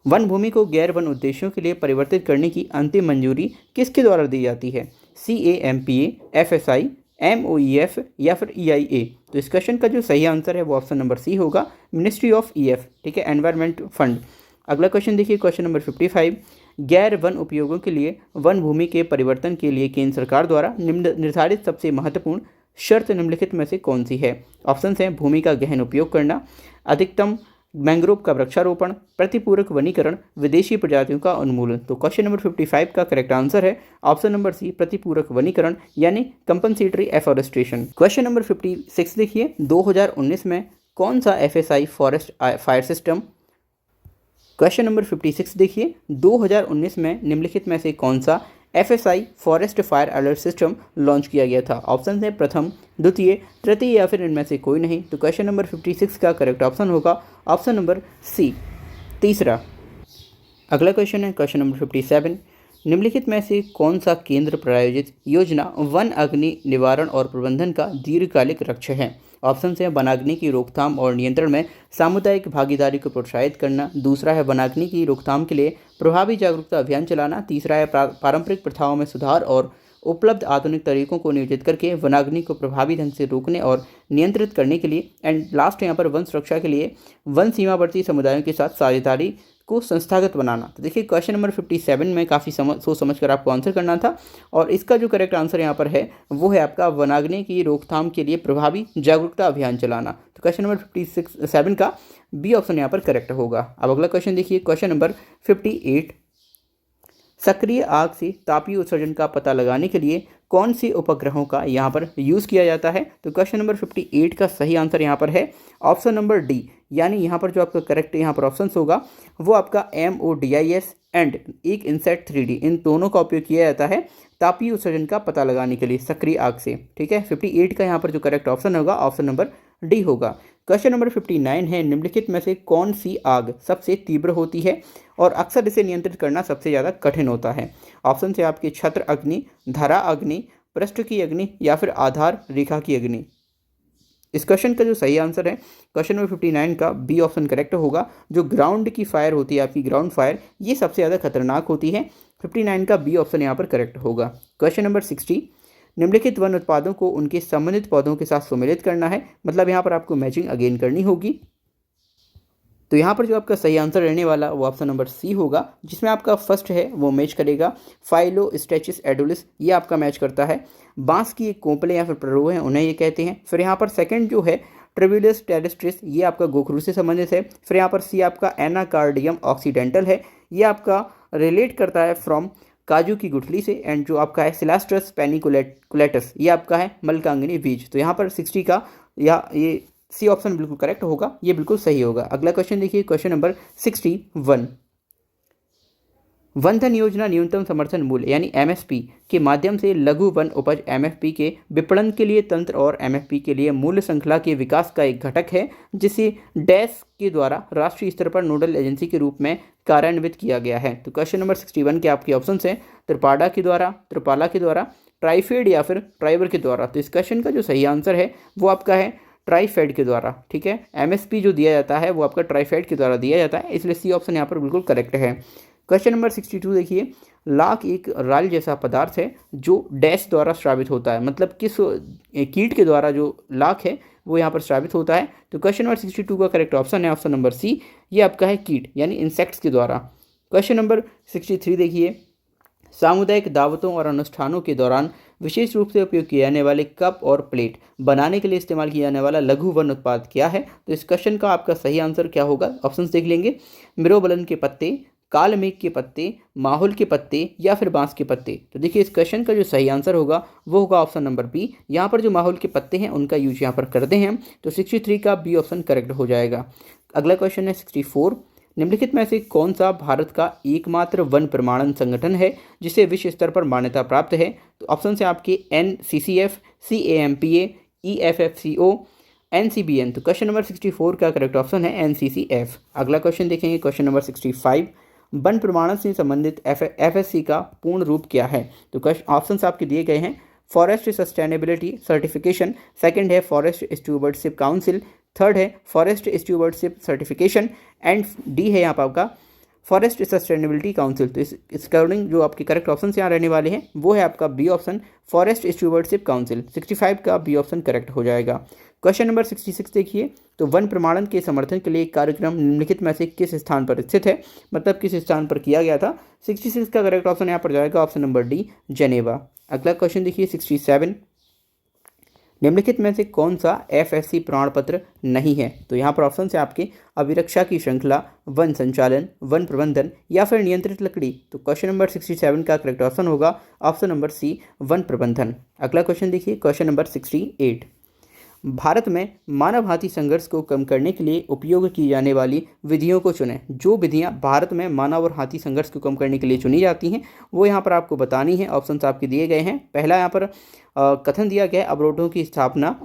वन भूमि को गैर वन उद्देश्यों के लिए परिवर्तित करने की अंतिम मंजूरी किसके द्वारा दी जाती है? CAMPA, FSI, MOEF या फिर EIA? तो इस क्वेश्चन का जो सही आंसर है वो ऑप्शन नंबर सी होगा, मिनिस्ट्री ऑफ EF, ठीक है, एनवायरमेंट फंड। अगला क्वेश्चन देखिए क्वेश्चन नंबर 55। गैर वन उपयोगों के लिए वन भूमि के परिवर्तन के लिए केंद्र सरकार द्वारा निर्धारित सबसे महत्वपूर्ण शर्त निम्नलिखित में से कौन सी है? ऑप्शन हैं भूमि का गहन उपयोग करना, अधिकतम मैंग्रोव का वृक्षारोपण, प्रतिपूरक वनीकरण, विदेशी प्रजातियों का उन्मूलन। तो क्वेश्चन नंबर 55 का करेक्ट आंसर है ऑप्शन नंबर सी, प्रतिपूरक वनीकरण यानी कंपनसेटरी एफॉरेस्टेशन। क्वेश्चन नंबर 56 देखिए 2019 में कौन सा FSI forest fire system? Question number 56 देखिए 2019 में निम्नलिखित में से कौन सा FSI forest fire alert system launch किया गया था? ऑप्शन है प्रथम, द्वितीय, तृतीय या फिर इनमें से कोई नहीं। तो क्वेश्चन नंबर 56 का करेक्ट ऑप्शन होगा ऑप्शन नंबर सी, तीसरा। अगला क्वेश्चन है क्वेश्चन नंबर 57। निम्नलिखित में से कौन सा केंद्र प्रायोजित योजना वन अग्नि निवारण और प्रबंधन का दीर्घकालिक लक्ष्य है? ऑप्शन हैं वनाग्नि की रोकथाम और नियंत्रण में सामुदायिक भागीदारी को प्रोत्साहित करना, दूसरा है वनाग्नि की रोकथाम के लिए प्रभावी जागरूकता अभियान चलाना, तीसरा है पारंपरिक प्रथाओं में सुधार और उपलब्ध आधुनिक तरीकों को नियोजित करके वनाग्नि को प्रभावी ढंग से रोकने और नियंत्रित करने के लिए, एंड लास्ट यहाँ पर वन सुरक्षा के लिए वन सीमावर्ती समुदायों के साथ साझेदारी को संस्थागत बनाना। तो देखिए क्वेश्चन नंबर 57 में काफ़ी सोच समझ कर आपको आंसर करना था और इसका जो करेक्ट आंसर यहाँ पर है वो है आपका वनाग्नि की रोकथाम के लिए प्रभावी जागरूकता अभियान चलाना। तो क्वेश्चन नंबर 57 का बी ऑप्शन यहाँ पर करेक्ट होगा। अब अगला क्वेश्चन देखिए क्वेश्चन नंबर 58। सक्रिय आग से तापीय उत्सर्जन का पता लगाने के लिए कौन से उपग्रहों का यहाँ पर यूज़ किया जाता है? तो क्वेश्चन नंबर 58 का सही आंसर यहाँ पर है ऑप्शन नंबर डी, यानी यहाँ पर जो आपका करेक्ट यहाँ पर ऑप्शन होगा वो आपका MODIS एंड एक इनसेट 3D, इन दोनों का उपयोग किया जाता है तापीय उत्सर्जन का पता लगाने के लिए सक्रिय आग से। ठीक है, 58 का यहाँ पर जो करेक्ट ऑप्शन होगा ऑप्शन नंबर डी होगा। क्वेश्चन नंबर 59 है निम्नलिखित में से कौन सी आग सबसे तीव्र होती है और अक्सर इसे नियंत्रित करना सबसे ज़्यादा कठिन होता है? ऑप्शन से आपके छत्र अग्नि, धरा अग्नि, पृष्ठ की अग्नि या फिर आधार रेखा की अग्नि। इस क्वेश्चन का जो सही आंसर है क्वेश्चन नंबर 59 का बी ऑप्शन करेक्ट होगा। जो ग्राउंड की फायर होती है आपकी ग्राउंड फायर, ये सबसे ज़्यादा खतरनाक होती है। 59 का बी ऑप्शन यहाँ पर करेक्ट होगा। Question number 60। निम्नलिखित वन उत्पादों को उनके संबंधित पौधों के साथ सुमेलित करना है, मतलब यहाँ पर आपको मैचिंग अगेन करनी होगी। तो यहाँ पर जो आपका सही आंसर रहने वाला वो ऑप्शन नंबर सी होगा, जिसमें आपका फर्स्ट है वो मैच करेगा फाइलोस्टेचिस एडुलिस, ये आपका मैच करता है। बांस की एक कोंपले या फिर प्ररोह हैं उन्हें ये कहते हैं। फिर यहाँ पर सेकंड जो है ट्रिब्यूलस टेरेस्ट्रिस, ये आपका गोखरू से संबंधित है। फिर यहाँ पर सी आपका एनाकार्डियम ऑक्सीडेंटल है, ये आपका रिलेट करता है फ्रॉम काजू की गुठली से। एंड जो आपका है सिलास्ट्रस पेनिकुलेटस, ये आपका है मलकांगिनी बीज। तो यहाँ पर 60 का या ये सी ऑप्शन बिल्कुल करेक्ट होगा, ये बिल्कुल सही होगा। अगला क्वेश्चन देखिए क्वेश्चन नंबर 61। वन धन योजना न्यूनतम समर्थन मूल्य यानी MSP के माध्यम से लघु वन उपज MFP के विपणन के लिए तंत्र और MFP के लिए मूल्य श्रृंखला के विकास का एक घटक है, जिसे डैश के द्वारा राष्ट्रीय स्तर पर नोडल एजेंसी के रूप में कार्यान्वित किया गया है। तो क्वेश्चन नंबर 61 के आपके ऑप्शन हैं त्रिपाला के द्वारा, ट्राइफेड या फिर ट्राइबर के द्वारा। तो इस क्वेश्चन का जो सही आंसर है वो आपका है ट्राइफेड के द्वारा। ठीक है, MSP जो दिया जाता है वो आपका ट्राइफेड के द्वारा दिया जाता है, इसलिए सी ऑप्शन यहाँ पर बिल्कुल करेक्ट है। क्वेश्चन नंबर 62 देखिए, लाख एक राल जैसा पदार्थ है जो डैश द्वारा स्रावित होता है, मतलब किस कीट के द्वारा जो लाख है वो यहाँ पर स्रावित होता है। तो क्वेश्चन नंबर 62 का करेक्ट ऑप्शन है ऑप्शन नंबर सी, ये आपका है कीट यानी इंसेक्ट्स के द्वारा। क्वेश्चन नंबर 63 देखिए, सामुदायिक दावतों और अनुष्ठानों के दौरान विशेष रूप से उपयोग किए जाने वाले कप और प्लेट बनाने के लिए इस्तेमाल किया जाने वाला लघु वन उत्पाद क्या है? तो इस क्वेश्चन का आपका सही आंसर क्या होगा? ऑप्शंस देख लेंगे, मिरोबलन के पत्ते, काल मेघ के पत्ते, माहुल के पत्ते या फिर बांस के पत्ते। तो देखिए इस क्वेश्चन का जो सही आंसर होगा वो होगा ऑप्शन नंबर बी। यहाँ पर जो माहुल के पत्ते हैं उनका यूज यहाँ पर करते हैं, तो 63 का बी ऑप्शन करेक्ट हो जाएगा। अगला क्वेश्चन है 64, निम्नलिखित में से कौन सा भारत का एकमात्र वन प्रमाणन संगठन है जिसे विश्व स्तर पर मान्यता प्राप्त है? तो ऑप्शन है आपके NCCF, CAMPA, EFFCO, NCBN। तो क्वेश्चन नंबर 64 का करेक्ट ऑप्शन है NCCF। अगला क्वेश्चन देखेंगे, क्वेश्चन नंबर 65, वन प्रमाणन से संबंधित FSC का पूर्ण रूप क्या है? तो ऑप्शन आपके दिए गए हैं, फॉरेस्ट सस्टेनेबिलिटी सर्टिफिकेशन, सेकंड है फॉरेस्ट स्टूवर्डशिप काउंसिल, थर्ड है फॉरेस्ट स्टूवर्डशिप सर्टिफिकेशन, एंड डी है यहाँ पर आपका फॉरेस्ट सस्टेनेबिलिटी काउंसिल। तो इस अकॉर्डिंग जो आपके करेक्ट ऑप्शन यहाँ रहने वाले हैं वो है आपका बी ऑप्शन, फॉरेस्ट स्टूवर्डशिप काउंसिल। 65 का बी ऑप्शन करेक्ट हो जाएगा। क्वेश्चन नंबर 66 देखिए, तो वन प्रमाणन के समर्थन के लिए कार्यक्रम निम्नलिखित में से किस स्थान पर स्थित है? मतलब किस स्थान पर किया गया था? 66 का करेक्ट ऑप्शन यहाँ पर जाएगा ऑप्शन नंबर डी, जेनेवा। अगला क्वेश्चन देखिए 67, निम्नलिखित में से कौन सा FSC प्रमाण पत्र नहीं है? तो यहाँ पर ऑप्शन है आपके अभिरक्षा की श्रृंखला, वन संचालन, वन प्रबंधन या फिर नियंत्रित लकड़ी। तो क्वेश्चन नंबर 67 का करेक्ट ऑप्शन होगा ऑप्शन नंबर सी, वन प्रबंधन। अगला क्वेश्चन देखिए, क्वेश्चन नंबर 68, भारत में मानव हाथी संघर्ष को कम करने के लिए उपयोग की जाने वाली विधियों को चुनें। जो विधियां भारत में मानव और हाथी संघर्ष को कम करने के लिए चुनी जाती हैं वो यहाँ पर आपको बतानी है। ऑप्शंस आपके दिए गए हैं। पहला यहाँ पर कथन दिया गया है अवरोधों की स्थापना,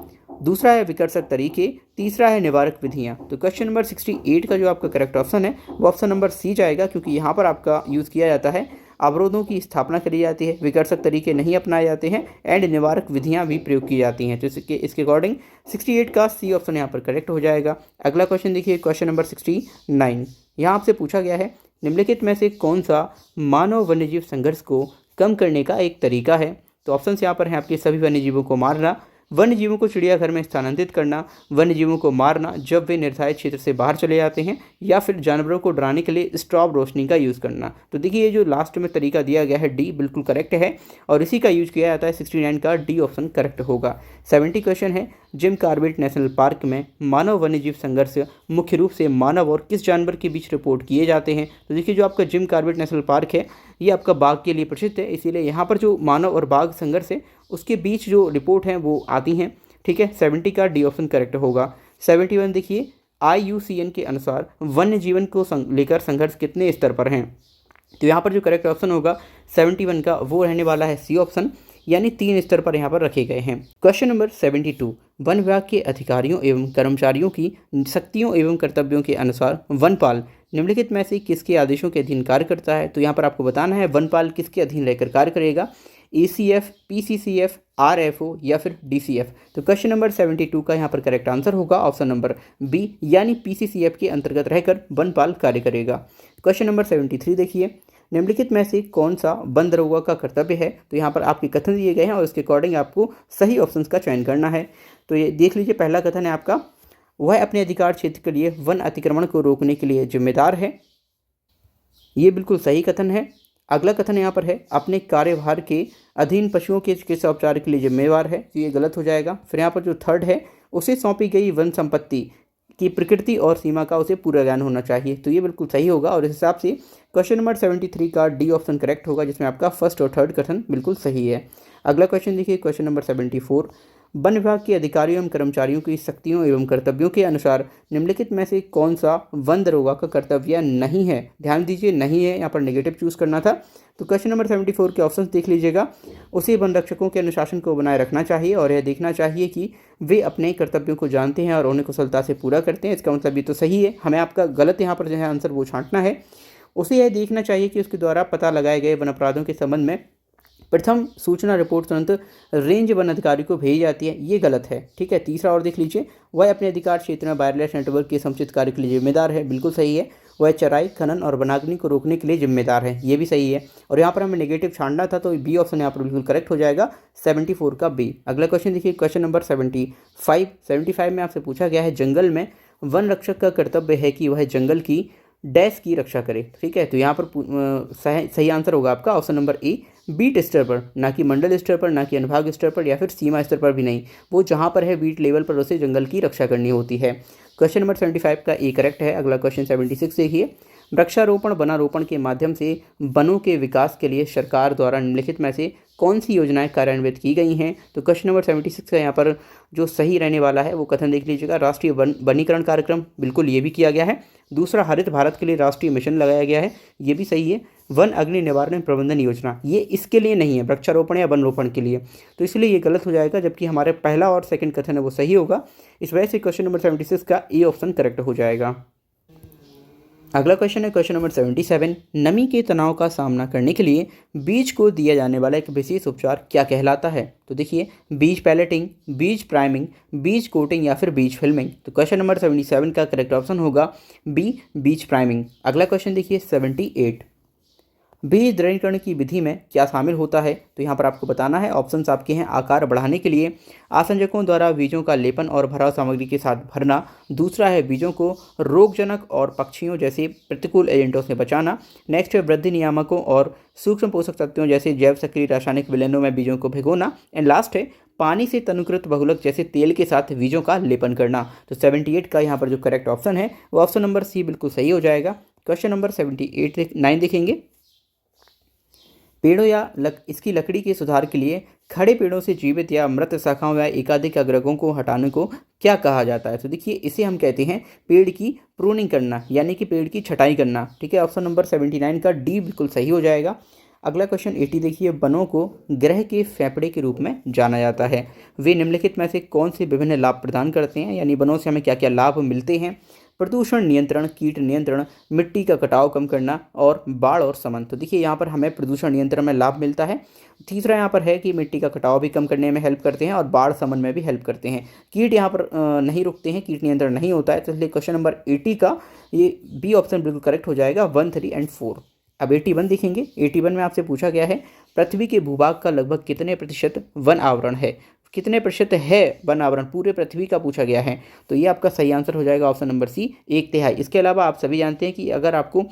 दूसरा है विकर्षक तरीके, तीसरा है निवारक विधियाँ। तो क्वेश्चन नंबर 68 का जो आपका करेक्ट ऑप्शन है वो ऑप्शन नंबर सी जाएगा, क्योंकि यहाँ पर आपका यूज़ किया जाता है अवरोधों की स्थापना करी जाती है, विकर्षक तरीके नहीं अपनाए जाते हैं एंड निवारक विधियां भी प्रयोग की जाती हैं। तो इसके अकॉर्डिंग 68 का सी ऑप्शन यहाँ पर करेक्ट हो जाएगा। अगला क्वेश्चन देखिए, क्वेश्चन नंबर 69, यहाँ आपसे पूछा गया है निम्नलिखित में से कौन सा मानव वन्यजीव संघर्ष को कम करने का एक तरीका है? तो ऑप्शन यहाँ पर है आपके सभी वन्यजीवों को मारना, वन्य जीवों को चिड़ियाघर में स्थानांतरित करना, वन्य जीवों को मारना जब वे निर्धारित क्षेत्र से बाहर चले जाते हैं, या फिर जानवरों को डराने के लिए स्ट्रॉब रोशनी का यूज़ करना। तो देखिए ये जो लास्ट में तरीका दिया गया है डी बिल्कुल करेक्ट है और इसी का यूज किया जाता है। 69 का डी ऑप्शन करेक्ट होगा। 70 क्वेश्चन है, जिम कॉर्बेट नेशनल पार्क में मानव वन्यजीव संघर्ष मुख्य रूप से मानव और किस जानवर के बीच रिपोर्ट किए जाते हैं? तो देखिए जो आपका जिम कॉर्बेट नेशनल पार्क है ये आपका बाघ के लिए प्रसिद्ध है, इसीलिए यहाँ पर जो मानव और बाघ संघर्ष है उसके बीच जो रिपोर्ट हैं वो आती हैं। ठीक है, 70 का डी ऑप्शन करेक्ट होगा। 71 देखिए, IUCN के अनुसार वन्य जीवन को लेकर संघर्ष कितने स्तर पर हैं? तो यहाँ पर जो करेक्ट ऑप्शन होगा 71 का वो रहने वाला है सी ऑप्शन, यानी 3 स्तर पर यहाँ पर रखे गए हैं। क्वेश्चन नंबर 72, वन विभाग के अधिकारियों एवं कर्मचारियों की शक्तियों एवं कर्तव्यों के अनुसार वनपाल निम्नलिखित में से किसके आदेशों के अधीन कार्य करता है? तो यहाँ पर आपको बताना है वनपाल किसके अधीन रहकर कार्य करेगा, ACF, PCCF, RFO या फिर DCF। तो क्वेश्चन नंबर 72 का यहाँ पर करेक्ट आंसर होगा ऑप्शन नंबर बी, यानी PCCF के अंतर्गत रहकर वनपाल कार्य करेगा। क्वेश्चन नंबर 73 देखिए, निम्नलिखित में से कौन सा वन दरोगा का कर्तव्य है? तो यहाँ पर आपके कथन दिए गए हैं और इसके अकॉर्डिंग आपको सही ऑप्शंस का चयन करना है। तो ये देख लीजिए, पहला कथन है आपका, वह अपने अधिकार क्षेत्र के लिए वन अतिक्रमण को रोकने के लिए जिम्मेदार है। ये बिल्कुल सही कथन है। अगला कथन यहाँ पर है, अपने कार्यभार के अधीन पशुओं के चिकित्सा उपचार के लिए जिम्मेवार है। तो ये गलत हो जाएगा। फिर यहाँ पर जो थर्ड है, उसे सौंपी गई वन संपत्ति की प्रकृति और सीमा का उसे पूरा ज्ञान होना चाहिए। तो ये बिल्कुल सही होगा और इस हिसाब से क्वेश्चन नंबर 73 का डी ऑप्शन करेक्ट होगा, जिसमें आपका फर्स्ट और थर्ड कथन बिल्कुल सही है। अगला क्वेश्चन देखिए, क्वेश्चन नंबर 74, वन विभाग के अधिकारियों एवं कर्मचारियों की शक्तियों एवं कर्तव्यों के अनुसार निम्नलिखित में से कौन सा वन दरोगा का कर्तव्य नहीं है? ध्यान दीजिए, नहीं है, यहाँ पर नेगेटिव चूज करना था। तो क्वेश्चन नंबर 74 के ऑप्शंस देख लीजिएगा। उसे वन रक्षकों के अनुशासन को बनाए रखना चाहिए और यह देखना चाहिए कि वे अपने कर्तव्यों को जानते हैं और उन्हें कुशलता से पूरा करते हैं। इसका मतलब ये तो सही है, हमें आपका गलत यहाँ पर जो है आंसर वो छांटना है। उसे यह देखना चाहिए कि उसके द्वारा पता लगाए गए वन अपराधों के संबंध में प्रथम सूचना रिपोर्ट तुरंत रेंज वन अधिकारी को भेजी जाती है। ये गलत है। ठीक है, तीसरा और देख लीजिए, वह अपने अधिकार क्षेत्र में वायरलेस नेटवर्क के समुचित कार्य के लिए जिम्मेदार है। बिल्कुल सही है। वह चराई, खनन और वनाग्नि को रोकने के लिए जिम्मेदार है। ये भी सही है। और यहाँ पर हमें नेगेटिव छांटना था, तो बी ऑप्शन यहाँ पर बिल्कुल करेक्ट हो जाएगा, 74 का बी। अगला क्वेश्चन देखिए, क्वेश्चन नंबर 75 में आपसे पूछा गया है, जंगल में वन रक्षक का कर्तव्य है कि वह जंगल की डैश की रक्षा करे। ठीक है, तो यहाँ पर सही आंसर होगा आपका ऑप्शन नंबर ए, बीट स्तर पर, ना कि मंडल स्तर पर, ना कि अनुभाग स्तर पर या फिर सीमा स्तर पर भी नहीं, वो जहाँ पर है बीट लेवल पर उसे जंगल की रक्षा करनी होती है। क्वेश्चन नंबर 75 का ए करेक्ट है। अगला क्वेश्चन 76 देखिए, वृक्षारोपण वनारोपण के माध्यम से वनों के विकास के लिए सरकार द्वारा निम्नलिखित में से कौन सी योजनाएं कार्यान्वित की गई हैं? तो क्वेश्चन नंबर 76 का यहाँ पर जो सही रहने वाला है वो कथन देख लीजिएगा। राष्ट्रीय वनीकरण कार्यक्रम, बिल्कुल ये भी किया गया है। दूसरा, हरित भारत के लिए राष्ट्रीय मिशन लगाया गया है, ये भी सही है। वन अग्नि निवारण प्रबंधन योजना, ये इसके लिए नहीं है, वृक्षारोपण या वन रोपण के लिए, तो इसलिए ये गलत हो जाएगा, जबकि हमारे पहला और सेकंड कथन है वो सही होगा। इस वजह से क्वेश्चन नंबर 76 का ए ऑप्शन करेक्ट हो जाएगा। अगला क्वेश्चन है क्वेश्चन नंबर 77, नमी के तनाव का सामना करने के लिए बीज को दिया जाने वाला एक विशेष उपचार क्या कहलाता है? तो देखिए, बीज पैलेटिंग, बीज प्राइमिंग, बीज कोटिंग या फिर बीज फिल्मिंग। तो क्वेश्चन नंबर 77 का करेक्ट ऑप्शन होगा बी, बीज प्राइमिंग। अगला क्वेश्चन देखिए 78, बीज दृढ़ीकरण की विधि में क्या शामिल होता है? तो यहाँ पर आपको बताना है, ऑप्शंस आपके हैं, आकार बढ़ाने के लिए आसंजकों द्वारा बीजों का लेपन और भराव सामग्री के साथ भरना। दूसरा है बीजों को रोगजनक और पक्षियों जैसे प्रतिकूल एजेंटों से बचाना। नेक्स्ट है वृद्धि नियामकों और सूक्ष्म पोषक तत्वों जैसे जैव सक्रिय रासायनिक विलयनों में बीजों को भिगोना। एंड लास्ट है पानी से तनुकृत बहुलक जैसे तेल के साथ बीजों का लेपन करना। तो 78 का यहाँ पर जो करेक्ट ऑप्शन है वो ऑप्शन नंबर सी बिल्कुल सही हो जाएगा। क्वेश्चन नंबर 9 देखेंगे, पेड़ों या इसकी लकड़ी के सुधार के लिए खड़े पेड़ों से जीवित या मृत शाखाओं या एकाधिक अग्रगों को हटाने को क्या कहा जाता है? तो देखिए, इसे हम कहते हैं पेड़ की प्रूनिंग करना, यानी कि पेड़ की छटाई करना। ठीक है, ऑप्शन नंबर 79 का डी बिल्कुल सही हो जाएगा। अगला क्वेश्चन 80 देखिए, वनों को ग्रह के फेफड़े के रूप में जाना जाता है, वे निम्नलिखित में से कौन से विभिन्न लाभ प्रदान करते हैं? यानी वनों से हमें क्या क्या लाभ मिलते हैं? प्रदूषण नियंत्रण, कीट नियंत्रण, मिट्टी का कटाव कम करना और बाढ़ और समन। तो देखिए, यहाँ पर हमें प्रदूषण नियंत्रण में लाभ मिलता है। तीसरा यहाँ पर है कि मिट्टी का कटाव भी कम करने में हेल्प करते हैं और बाढ़ समन में भी हेल्प करते हैं। कीट यहाँ पर नहीं रुकते हैं, कीट नियंत्रण नहीं होता है, तो इसलिए क्वेश्चन नंबर 80 का ये बी ऑप्शन बिल्कुल करेक्ट हो जाएगा, 1, 3 एंड 4। अब 81 देखेंगे। 81 में आपसे पूछा गया है, पृथ्वी के भूभाग का लगभग कितने प्रतिशत वन आवरण है? कितने प्रतिशत है वन आवरण पूरे पृथ्वी का पूछा गया है, तो ये आपका सही आंसर हो जाएगा ऑप्शन नंबर सी, 1/3। इसके अलावा आप सभी जानते हैं कि अगर आपको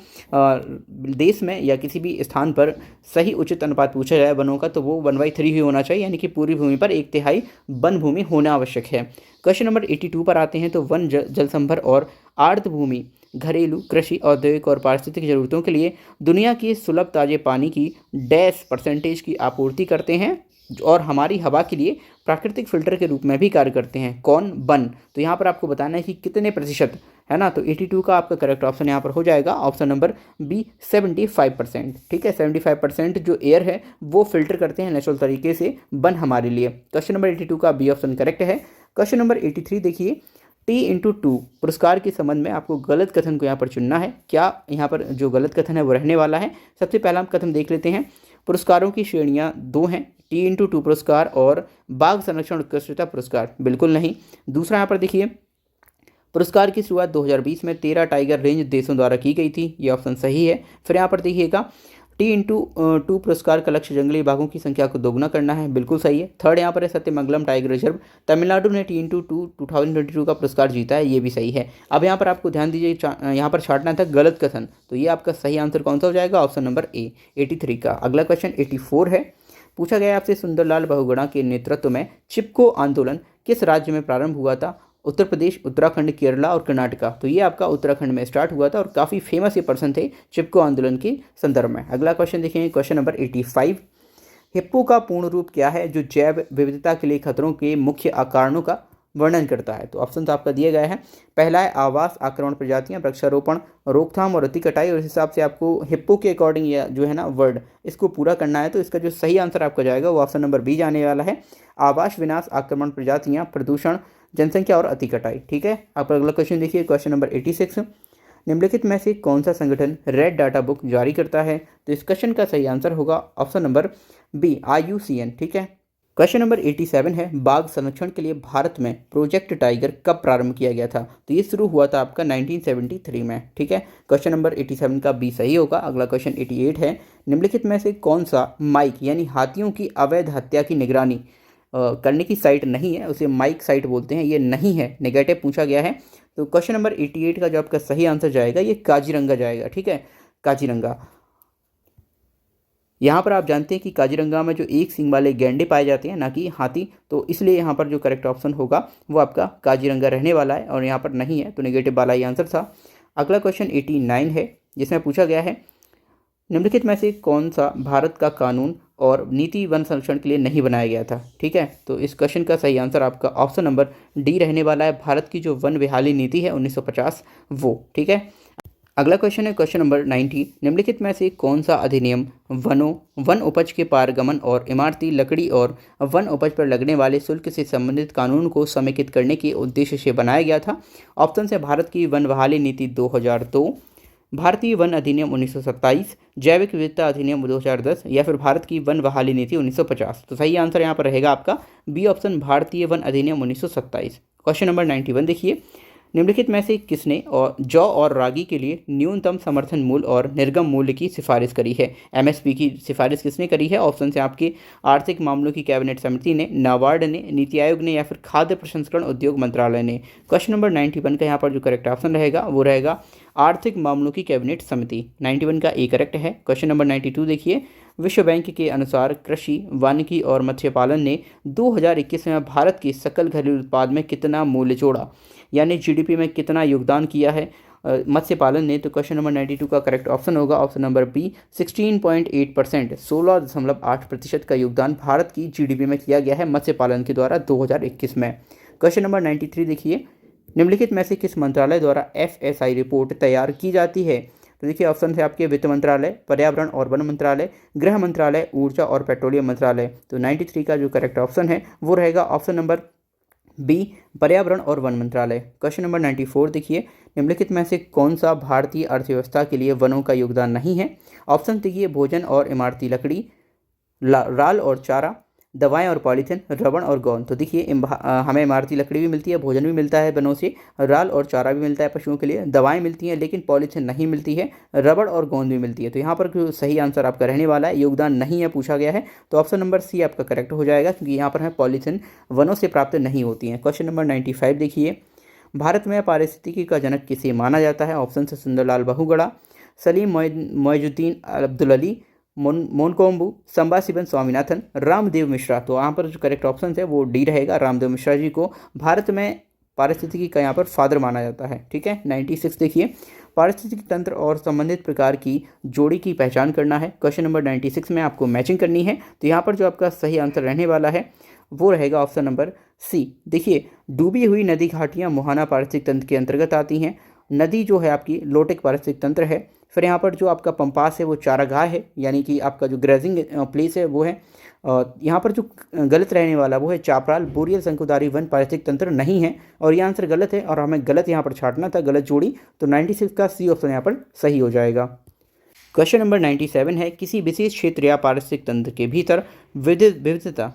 देश में या किसी भी स्थान पर सही उचित अनुपात पूछा जाए वनों का, तो वो 1/3 ही होना चाहिए, यानी कि पूरी भूमि पर 1/3 वन भूमि होना आवश्यक है। क्वेश्चन नंबर 82 पर आते हैं। तो वन जल संभर और आर्द्र भूमि घरेलू, कृषि, औद्योगिक और पारिस्थितिक जरूरतों के लिए दुनिया की सुलभ ताजे पानी की %% की आपूर्ति करते हैं और हमारी हवा के लिए प्राकृतिक फिल्टर के रूप में भी कार्य करते हैं। कौन? वन। तो यहाँ पर आपको बताना है कि कितने प्रतिशत, है ना? तो 82 का आपका करेक्ट ऑप्शन यहाँ पर हो जाएगा ऑप्शन नंबर बी, 75%। ठीक है, 75% जो एयर है वो फिल्टर करते हैं नेचुरल तरीके से वन हमारे लिए। क्वेश्चन नंबर 82 का बी ऑप्शन करेक्ट है। क्वेश्चन नंबर 83 देखिए, T/2 पुरस्कार के संबंध में आपको गलत कथन को यहाँ पर चुनना है। क्या यहाँ पर जो गलत कथन है वो रहने वाला है? सबसे पहला हम कथन देख लेते हैं, पुरस्कारों की श्रेणियाँ 2 हैं, T/2 पुरस्कार और बाघ संरक्षण उत्कृष्टता पुरस्कार, बिल्कुल नहीं। दूसरा यहाँ पर देखिए, पुरस्कार की शुरुआत 2020 में 13 टाइगर रेंज देशों द्वारा की गई थी, ये ऑप्शन सही है। फिर यहाँ पर देखिएगा, T/2 पुरस्कार का लक्ष्य जंगली बाघों की संख्या को दोगुना करना है, बिल्कुल सही है। थर्ड यहाँ पर है सत्यमंगलम टाइगर रिजर्व, तमिलनाडु ने T/2 2022 का पुरस्कार जीता है, ये भी सही है। अब यहाँ पर आपको ध्यान दीजिए, यहाँ पर छांटना था गलत कथन, तो ये आपका सही आंसर कौन सा हो जाएगा? ऑप्शन नंबर ए, 83 का। अगला क्वेश्चन 84 है, पूछा गया आपसे, सुंदरलाल बहुगुणा के नेतृत्व में चिपको आंदोलन किस राज्य में प्रारंभ हुआ था? उत्तर प्रदेश, उत्तराखंड, केरला और कर्नाटका। तो ये आपका उत्तराखंड में स्टार्ट हुआ था और काफ़ी फेमस ये पर्सन थे चिपको आंदोलन के संदर्भ में। अगला क्वेश्चन देखेंगे, क्वेश्चन नंबर 85, हिप्पो का पूर्ण रूप क्या है जो जैव विविधता के लिए खतरों के मुख्य कारणों का वर्णन करता है? तो ऑप्शन तो आपका दिया गया है। पहला है आवास, आक्रमण प्रजातियां, वृक्षारोपण, रोकथाम और अति कटाई। और इस हिसाब से आपको हिप्पो के अकॉर्डिंग या जो है ना वर्ड, इसको पूरा करना है, तो इसका जो सही आंसर आपका जाएगा वो ऑप्शन नंबर बी जाने वाला है, आवास विनाश, आक्रमण प्रजातियां, प्रदूषण, जनसंख्या और अति कटाई। ठीक है, आप अगला क्वेश्चन देखिए, क्वेश्चन नंबर 86, निम्नलिखित में से कौन सा संगठन रेड डाटा बुक जारी करता है? तो इस क्वेश्चन का सही आंसर होगा ऑप्शन नंबर बी, IUCN। ठीक है, क्वेश्चन नंबर 87 है, बाघ संरक्षण के लिए भारत में प्रोजेक्ट टाइगर कब प्रारंभ किया गया था? तो ये शुरू हुआ था आपका 1973 में। ठीक है, क्वेश्चन नंबर 87 का बी सही होगा। अगला क्वेश्चन 88 है, निम्नलिखित में से कौन सा माइक यानी हाथियों की अवैध हत्या की निगरानी करने की साइट नहीं है? उसे माइक साइट बोलते हैं, ये नहीं है, नेगेटिव पूछा गया है। तो क्वेश्चन नंबर 88 का जो आपका सही आंसर जाएगा ये काजीरंगा जाएगा। ठीक है, काजीरंगा। यहाँ पर आप जानते हैं कि काजीरंगा में जो एक सींग वाले गैंडे पाए जाते हैं, ना कि हाथी, तो इसलिए यहाँ पर जो करेक्ट ऑप्शन होगा वो आपका काजीरंगा रहने वाला है और यहाँ पर नहीं है, तो नेगेटिव वाला ही आंसर था। अगला क्वेश्चन 89 है, जिसमें पूछा गया है निम्नलिखित में से कौन सा भारत का कानून और नीति वन संरक्षण के लिए नहीं बनाया गया था। ठीक है, तो इस क्वेश्चन का सही आंसर आपका ऑप्शन नंबर डी रहने वाला है। भारत की जो वन विहाली नीति है 1950 वो। ठीक है, अगला क्वेश्चन है क्वेश्चन नंबर 90, निम्नलिखित में से कौन सा अधिनियम वन उपज के पारगमन और इमारती लकड़ी और वन उपज पर लगने वाले शुल्क से संबंधित कानून को समेकित करने के उद्देश्य से बनाया गया था। ऑप्शन है भारत की वन बहाली नीति 2002, भारतीय वन अधिनियम 1927, जैविक विविधता अधिनियम 2010 या फिर भारत की वन बहाली नीति 1950। तो सही आंसर यहाँ पर रहेगा आपका बी ऑप्शन, भारतीय वन अधिनियम 1927। क्वेश्चन नंबर 91 देखिए, निम्नलिखित में से किसने और जौ और रागी के लिए न्यूनतम समर्थन मूल्य और निर्गम मूल्य की सिफारिश करी है। एमएसपी की सिफारिश किसने करी है। ऑप्शन से आपके आर्थिक मामलों की कैबिनेट समिति ने, नाबार्ड ने, नीति आयोग ने या फिर खाद्य प्रसंस्करण उद्योग मंत्रालय ने। क्वेश्चन नंबर 91 का यहाँ पर जो करेक्ट ऑप्शन रहेगा वो रहेगा आर्थिक मामलों की कैबिनेट समिति। 91 का ए करेक्ट है। क्वेश्चन नंबर 92 देखिए, विश्व बैंक के अनुसार कृषि, वानिकी और मत्स्य पालन ने 2021 में भारत के सकल घरेलू उत्पाद में कितना मूल्य जोड़ा, यानी जीडीपी में कितना योगदान किया है मत्स्य पालन ने। तो क्वेश्चन नंबर 92 का करेक्ट ऑप्शन होगा ऑप्शन नंबर बी 16.8%, 16.8% का योगदान भारत की जीडीपी में किया गया है मत्स्य पालन के द्वारा 2021 में। क्वेश्चन नंबर 93 देखिए, निम्नलिखित में से किस मंत्रालय द्वारा एफएसआई रिपोर्ट तैयार की जाती है। तो देखिए ऑप्शन है आपके वित्त मंत्रालय, पर्यावरण और वन मंत्रालय, गृह मंत्रालय, ऊर्जा और पेट्रोलियम मंत्रालय। तो 93 का जो करेक्ट ऑप्शन है वो रहेगा ऑप्शन नंबर बी, पर्यावरण और वन मंत्रालय। क्वेश्चन नंबर 94 देखिए, निम्नलिखित में से कौन सा भारतीय अर्थव्यवस्था के लिए वनों का योगदान नहीं है। ऑप्शन देखिए भोजन और इमारती लकड़ी, राल और चारा, दवाएं और पॉलीथिन, रबड़ और गोंद। तो देखिए हमें इमारती लकड़ी भी मिलती है, भोजन भी मिलता है वनों से, राल और चारा भी मिलता है पशुओं के लिए, दवाएं मिलती हैं लेकिन पॉलीथिन नहीं मिलती है, रबड़ और गोंद भी मिलती है। तो यहाँ पर जो सही आंसर आपका रहने वाला है, योगदान नहीं है पूछा गया है, तो ऑप्शन नंबर सी आपका करेक्ट हो जाएगा, क्योंकि यहाँ पर है पॉलीथिन वनों से प्राप्त नहीं होती हैं। क्वेश्चन नंबर 95 देखिए, भारत में पारिस्थितिकी का जनक किसे माना जाता है। ऑप्शन से सुंदरलाल बहुगुणा, सलीम मोइजुद्दीन अब्दुल अली, मोनकोम्बू, संभाशिवन स्वामीनाथन, रामदेव मिश्रा। तो यहाँ पर जो करेक्ट ऑप्शन है वो डी रहेगा। रामदेव मिश्रा जी को भारत में पारिस्थितिकी का यहाँ पर फादर माना जाता है। ठीक है, 96 देखिए, पारिस्थितिकी तंत्र और संबंधित प्रकार की जोड़ी की पहचान करना है। क्वेश्चन नंबर 96 में आपको मैचिंग करनी है, तो यहाँ पर जो आपका सही आंसर रहने वाला है वो रहेगा ऑप्शन नंबर सी। देखिए डूबी हुई नदी घाटियाँ मोहाना पारिस्थितिक तंत्र के अंतर्गत आती हैं। नदी जो है आपकी लोटिक पारिस्थितिक तंत्र है। फिर यहाँ पर जो आपका पंपास है वो चारागाह है, यानी कि आपका जो ग्रेजिंग प्लेस है वो है। यहाँ पर जो गलत रहने वाला वो है चापराल, बोरियल, शंकुधारी वन पारिस्थितिक तंत्र नहीं है, और ये आंसर गलत है और हमें गलत यहाँ पर छाटना था, गलत जोड़ी। तो 96 का सी ऑप्शन यहाँ पर सही हो जाएगा। क्वेश्चन नंबर 97 है, किसी विशेष क्षेत्र या पारिस्थितिक तंत्र के भीतर विविधता।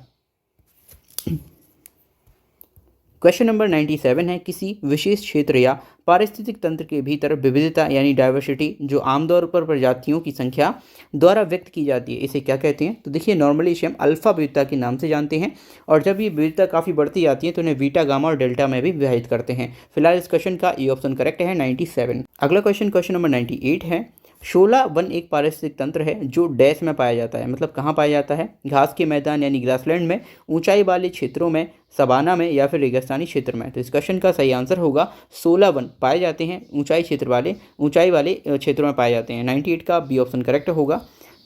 क्वेश्चन नंबर 97 है, किसी विशेष क्षेत्र या पारिस्थितिक तंत्र के भीतर विविधता यानी डाइवर्सिटी जो आमतौर पर प्रजातियों की संख्या द्वारा व्यक्त की जाती है, इसे क्या कहते हैं। तो देखिए नॉर्मली इसे हम अल्फा विविधता के नाम से जानते हैं, और जब ये विविधता काफ़ी बढ़ती जाती है तो इन्हें बीटा, गामा और डेल्टा में भी विभाजित करते हैं। फिलहाल इस क्वेश्चन का ये ऑप्शन करेक्ट है 97। अगला क्वेश्चन नंबर 98 है, शोला वन एक पारिस्थितिक तंत्र है जो डैश में पाया जाता है, मतलब कहाँ पाया जाता है। घास के मैदान यानी ग्रासलैंड में, ऊंचाई वाले क्षेत्रों में, सवाना में या फिर रेगिस्तानी क्षेत्र में। तो इस क्वेश्चन का सही आंसर होगा 16 वन पाए जाते हैं ऊंचाई वाले क्षेत्रों में पाए जाते हैं। 98 का बी ऑप्शन करेक्ट होगा।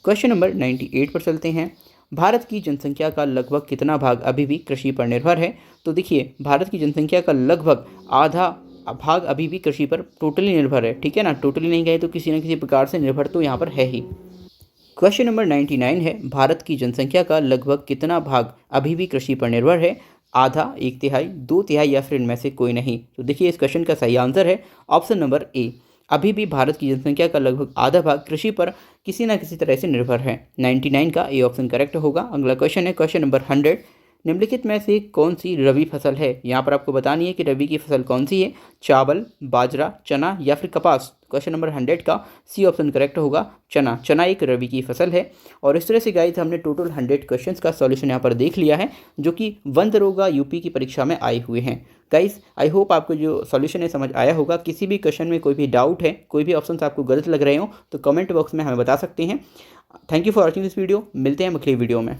क्वेश्चन नंबर 98 पर चलते हैं, भारत की जनसंख्या का लगभग कितना भाग अभी भी कृषि पर निर्भर है। तो देखिए भारत की जनसंख्या का लगभग आधा भाग अभी भी कृषि पर टोटली निर्भर है। ठीक है ना, टोटली नहीं कहे तो किसी न किसी प्रकार से निर्भर तो यहाँ पर है ही। क्वेश्चन नंबर 99 है, भारत की जनसंख्या का लगभग कितना भाग अभी भी कृषि पर निर्भर है। आधा, एक तिहाई, दो तिहाई या फिर इनमें से कोई नहीं। तो देखिए इस क्वेश्चन का सही आंसर है ऑप्शन नंबर ए, अभी भी भारत की जनसंख्या का लगभग आधा भाग कृषि पर किसी न किसी तरह से निर्भर है। 99 का ए ऑप्शन करेक्ट होगा। अगला क्वेश्चन है क्वेश्चन नंबर 100, निम्नलिखित में से कौन सी रबी फसल है। यहाँ पर आपको बतानी है कि रबी की फसल कौन सी है, चावल, बाजरा, चना या फिर कपास। क्वेश्चन नंबर 100 का सी ऑप्शन करेक्ट होगा, चना। चना एक रबी की फसल है। और इस तरह से गाइस हमने टोटल 100 क्वेश्चंस का सॉल्यूशन यहाँ पर देख लिया है, जो कि वन दरोगा यूपी की परीक्षा में आए हुए हैं। गाइस आई होप आपको जो सॉल्यूशन है समझ आया होगा। किसी भी क्वेश्चन में कोई भी डाउट है, कोई भी ऑप्शन आपको गलत लग रहे हो, तो कमेंट बॉक्स में हमें बता सकते हैं। Thank you for watching this video. मिलते हैं अगली वीडियो में।